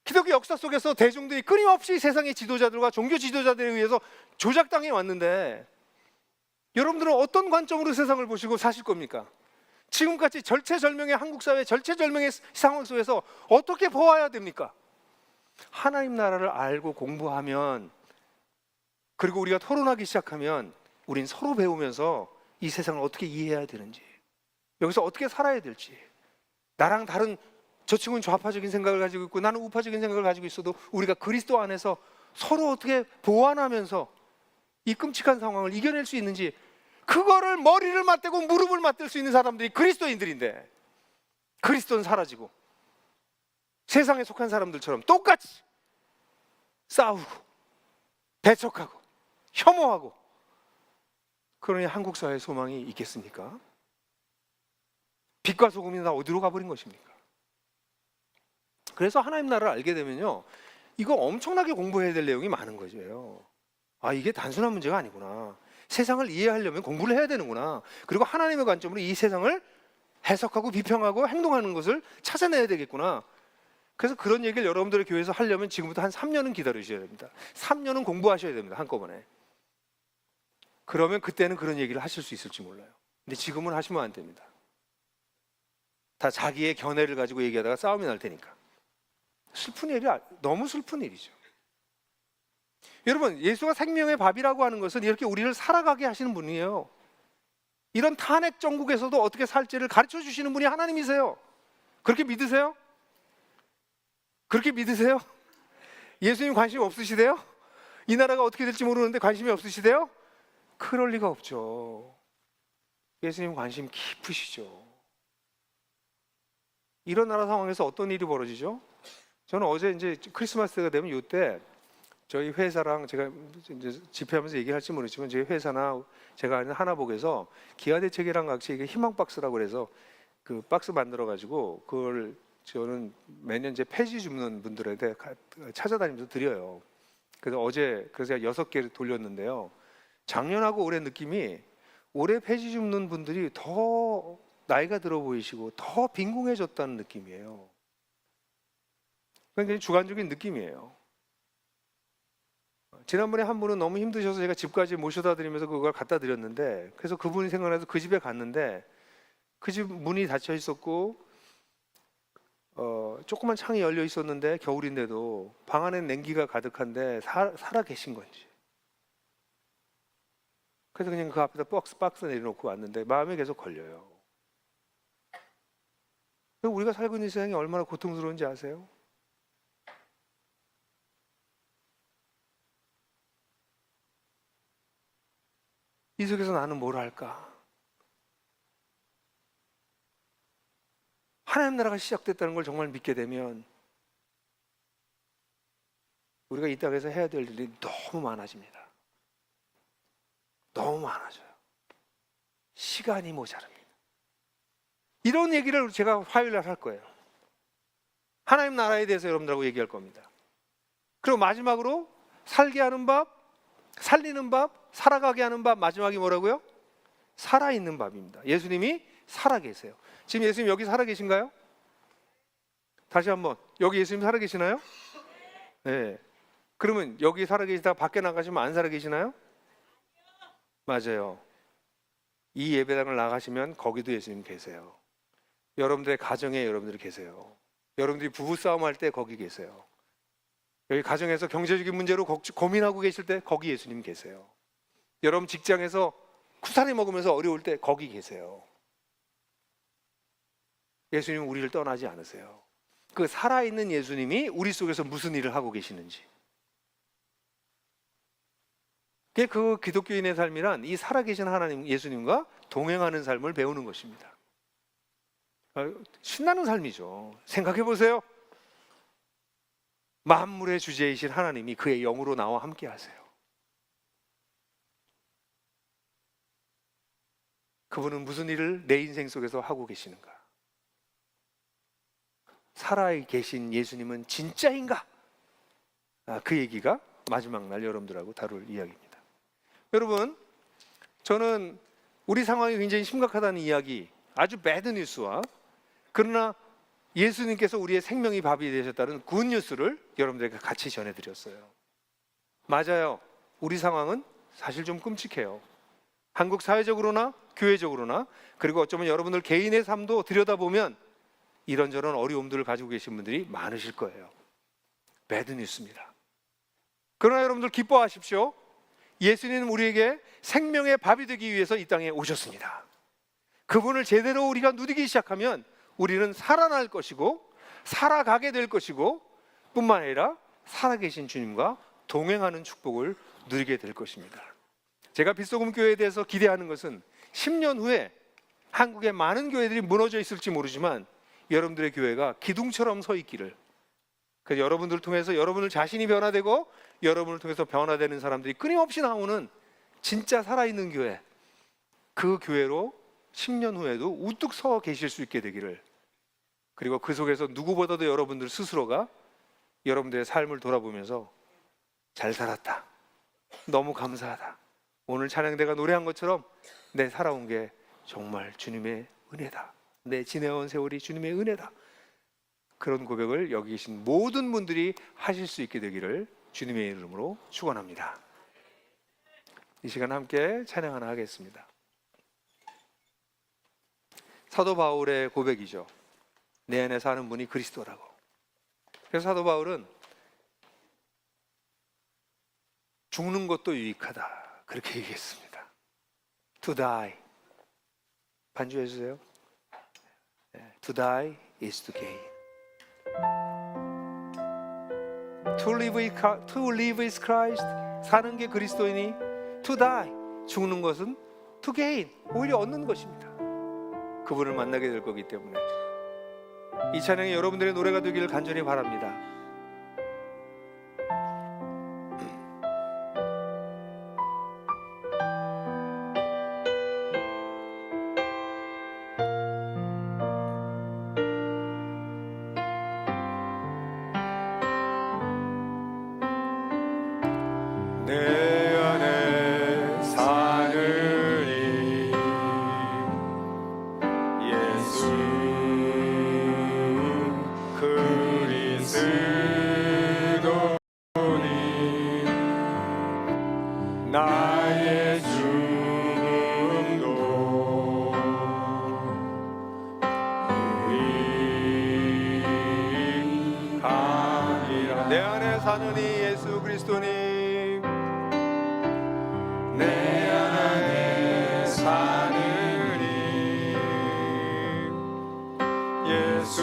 기독교 역사 속에서 대중들이 끊임없이 세상의 지도자들과 종교 지도자들에 의해서 조작당해 왔는데, 여러분들은 어떤 관점으로 세상을 보시고 사실 겁니까? 지금같이 절체절명의 한국 사회, 절체절명의 상황 속에서 어떻게 보아야 됩니까? 하나님 나라를 알고 공부하면, 그리고 우리가 토론하기 시작하면 우린 서로 배우면서 이 세상을 어떻게 이해해야 되는지, 여기서 어떻게 살아야 될지, 나랑 다른 저 친구는 좌파적인 생각을 가지고 있고 나는 우파적인 생각을 가지고 있어도 우리가 그리스도 안에서 서로 어떻게 보완하면서 이 끔찍한 상황을 이겨낼 수 있는지, 그거를 머리를 맞대고 무릎을 맞댈 수 있는 사람들이 그리스도인들인데, 그리스도는 사라지고 세상에 속한 사람들처럼 똑같이 싸우고 배척하고 혐오하고, 그러니 한국 사회의 소망이 있겠습니까? 빛과 소금이 다 어디로 가버린 것입니까? 그래서 하나님 나라를 알게 되면요, 이거 엄청나게 공부해야 될 내용이 많은 거죠. 아, 이게 단순한 문제가 아니구나. 세상을 이해하려면 공부를 해야 되는구나. 그리고 하나님의 관점으로 이 세상을 해석하고 비평하고 행동하는 것을 찾아내야 되겠구나. 그래서 그런 얘기를 여러분들의 교회에서 하려면 지금부터 한 3년은 기다리셔야 됩니다. 3년은 공부하셔야 됩니다. 한꺼번에. 그러면 그때는 그런 얘기를 하실 수 있을지 몰라요. 근데 지금은 하시면 안 됩니다. 다 자기의 견해를 가지고 얘기하다가 싸움이 날 테니까. 슬픈 일이, 너무 슬픈 일이죠. 여러분, 예수가 생명의 밥이라고 하는 것은 이렇게 우리를 살아가게 하시는 분이에요. 이런 탄핵 정국에서도 어떻게 살지를 가르쳐 주시는 분이 하나님이세요. 그렇게 믿으세요? 그렇게 믿으세요? 예수님 관심 없으시대요? 이 나라가 어떻게 될지 모르는데 관심이 없으시대요? 그럴 리가 없죠. 예수님 관심 깊으시죠. 이런 나라 상황에서 어떤 일이 벌어지죠? 저는 어제 이제 크리스마스 때가 되면 이때 저희 회사랑, 제가 이제 집회하면서 얘기할지 모르지만 저희 회사나 제가 아는 하나복에서 기아대책이랑 같이 이게 희망 박스라고 그래서 그 박스 만들어 가지고 그걸 저는 매년 이제 폐지 줍는 분들한테 찾아다니면서 드려요. 그래서 어제 그래서 6개를 돌렸는데요. 작년하고 올해 느낌이, 올해 폐지 줍는 분들이 더 나이가 들어 보이시고 더 빈궁해졌다는 느낌이에요. 그러니까 주관적인 느낌이에요. 지난번에 한 분은 너무 힘드셔서 제가 집까지 모셔다 드리면서 그걸 갖다 드렸는데, 그래서 그분이 생각나서 그 집에 갔는데 그 집 문이 닫혀 있었고 조그만 창이 열려 있었는데 겨울인데도 방 안에 냉기가 가득한데 살아 계신 건지. 그래서 그냥 그 앞에다 박스 내려놓고 왔는데 마음에 계속 걸려요. 우리가 살고 있는 세상이 얼마나 고통스러운지 아세요? 이 속에서 나는 뭘 할까? 하나님 나라가 시작됐다는 걸 정말 믿게 되면 우리가 이 땅에서 해야 될 일이 너무 많아집니다. 너무 많아져요. 시간이 모자랍니다. 이런 얘기를 제가 화요일날 할 거예요. 하나님 나라에 대해서 여러분들하고 얘기할 겁니다. 그리고 마지막으로 살게 하는 밥, 살리는 밥, 살아가게 하는 밥, 마지막이 뭐라고요? 살아있는 밥입니다. 예수님이 살아계세요. 지금 예수님 여기 살아계신가요? 다시 한번, 여기 예수님 살아계시나요? 네. 그러면 여기 살아계시다가 밖에 나가시면 안 살아계시나요? 맞아요. 이 예배당을 나가시면 거기도 예수님 계세요. 여러분들의 가정에 여러분들이 계세요. 여러분들이 부부싸움 할 때 거기 계세요. 여기 가정에서 경제적인 문제로 고민하고 계실 때 거기 예수님 계세요. 여러분 직장에서 쿠사리 먹으면서 어려울 때 거기 계세요. 예수님은 우리를 떠나지 않으세요. 그 살아있는 예수님이 우리 속에서 무슨 일을 하고 계시는지, 그 기독교인의 삶이란 이 살아계신 하나님 예수님과 동행하는 삶을 배우는 것입니다. 신나는 삶이죠. 생각해 보세요. 만물의 주제이신 하나님이 그의 영으로 나와 함께 하세요. 그분은 무슨 일을 내 인생 속에서 하고 계시는가? 살아계신 예수님은 진짜인가? 그 얘기가 마지막 날 여러분들하고 다룰 이야기입니다. 여러분, 저는 우리 상황이 굉장히 심각하다는 이야기, 아주 배드 뉴스와, 그러나 예수님께서 우리의 생명이 밥이 되셨다는 굿 뉴스를 여러분들에게 같이 전해드렸어요. 맞아요. 우리 상황은 사실 좀 끔찍해요. 한국 사회적으로나 교회적으로나, 그리고 어쩌면 여러분들 개인의 삶도 들여다보면 이런저런 어려움들을 가지고 계신 분들이 많으실 거예요. 배드 뉴스입니다. 그러나 여러분들 기뻐하십시오. 예수님은 우리에게 생명의 밥이 되기 위해서 이 땅에 오셨습니다. 그분을 제대로 우리가 누리기 시작하면 우리는 살아날 것이고 살아가게 될 것이고, 뿐만 아니라 살아계신 주님과 동행하는 축복을 누리게 될 것입니다. 제가 빛소금 교회에 대해서 기대하는 것은 10년 후에 한국의 많은 교회들이 무너져 있을지 모르지만 여러분들의 교회가 기둥처럼 서 있기를, 그 여러분들을 통해서 여러분을 자신이 변화되고 여러분을 통해서 변화되는 사람들이 끊임없이 나오는 진짜 살아있는 교회, 그 교회로 10년 후에도 우뚝 서 계실 수 있게 되기를, 그리고 그 속에서 누구보다도 여러분들 스스로가 여러분들의 삶을 돌아보면서 잘 살았다, 너무 감사하다, 오늘 찬양대가 노래한 것처럼 내 살아온 게 정말 주님의 은혜다, 내 지내온 세월이 주님의 은혜다, 그런 고백을 여기 계신 모든 분들이 하실 수 있게 되기를 주님의 이름으로 축원합니다. 이 시간 함께 찬양 하나 하겠습니다. 사도 바울의 고백이죠. 내 안에 사는 분이 그리스도라고. 그래서 사도 바울은 죽는 것도 유익하다, 그렇게 얘기했습니다. To die. 반주해 주세요. To die is to gain. To live is Christ. 사는 게 그리스도이니 to die. 죽는 것은 to gain. 오히려 얻는 것입니다. 그분을 만나게 될 거기 때문에 이 찬양이 여러분들의 노래가 되기를 간절히 바랍니다. 내 안에 사느니 예수 그리스도니 나의 죽음도 유익하니라. 내 안에 사느니 예수 그리스도니 내 안에 사느니 예수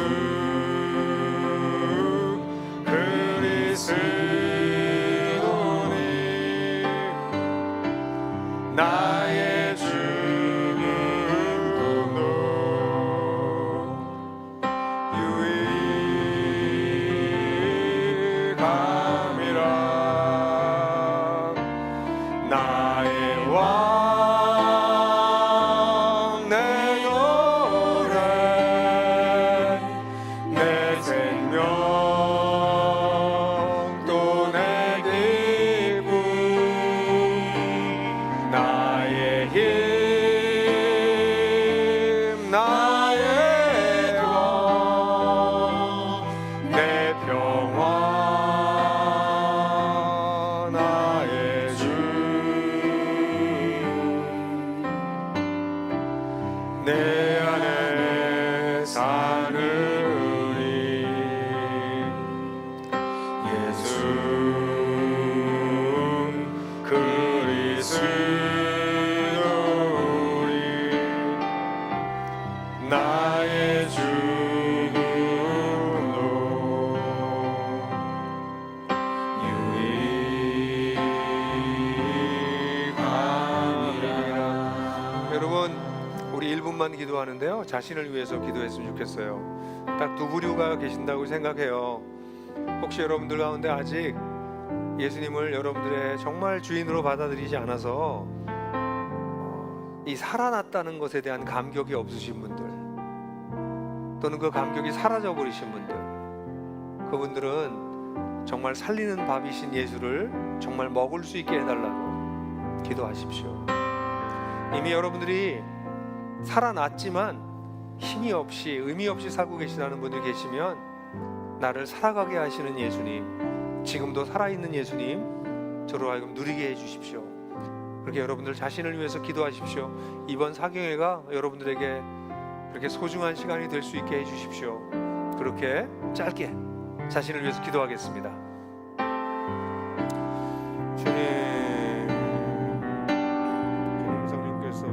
그리스도니 나의 죽음도 유익함이라. 나의 왕 내 노래 내 생명 또 내 기쁨 나의 힘 나의 것 내 평화 나의 주 내 안에 사느니 예수 그리스도니 나의 죽음도 유익함이라. 여러분, 우리 1분만 기도하는데요, 자신을 위해서 기도했으면 좋겠어요. 딱 두 부류가 계신다고 생각해요. 혹시 여러분들 가운데 아직 예수님을 여러분들의 정말 주인으로 받아들이지 않아서 이 살아났다는 것에 대한 감격이 없으신 분들, 또는 그 감격이 사라져 버리신 분들, 그분들은 정말 살리는 밥이신 예수를 정말 먹을 수 있게 해달라고 기도하십시오. 이미 여러분들이 살아났지만 힘이 없이 의미 없이 살고 계시다는 분들이 계시면 나를 살아가게 하시는 예수님, 지금도 살아있는 예수님 저로 하여금 누리게 해주십시오. 그렇게 여러분들 자신을 위해서 기도하십시오. 이번 사경회가 여러분들에게 그렇게 소중한 시간이 될 수 있게 해주십시오. 그렇게 짧게 자신을 위해서 기도하겠습니다. 주님, 성령께서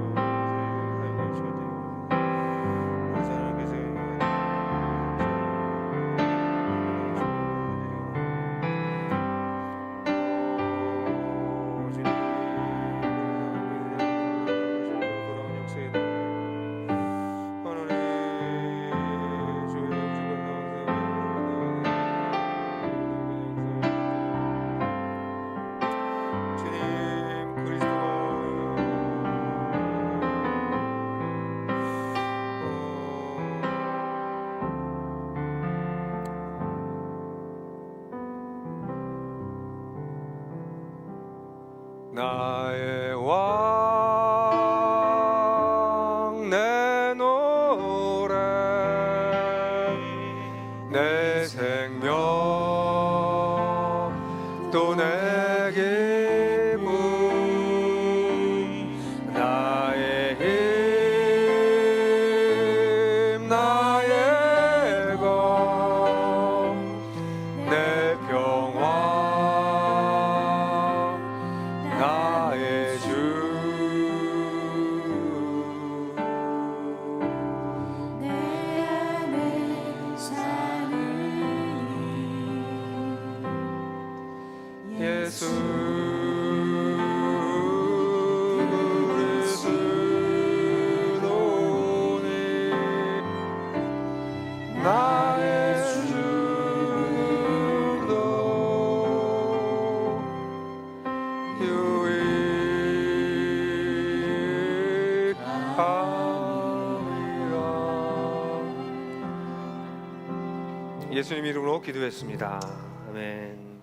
예수님 이름으로 기도했습니다. 아멘.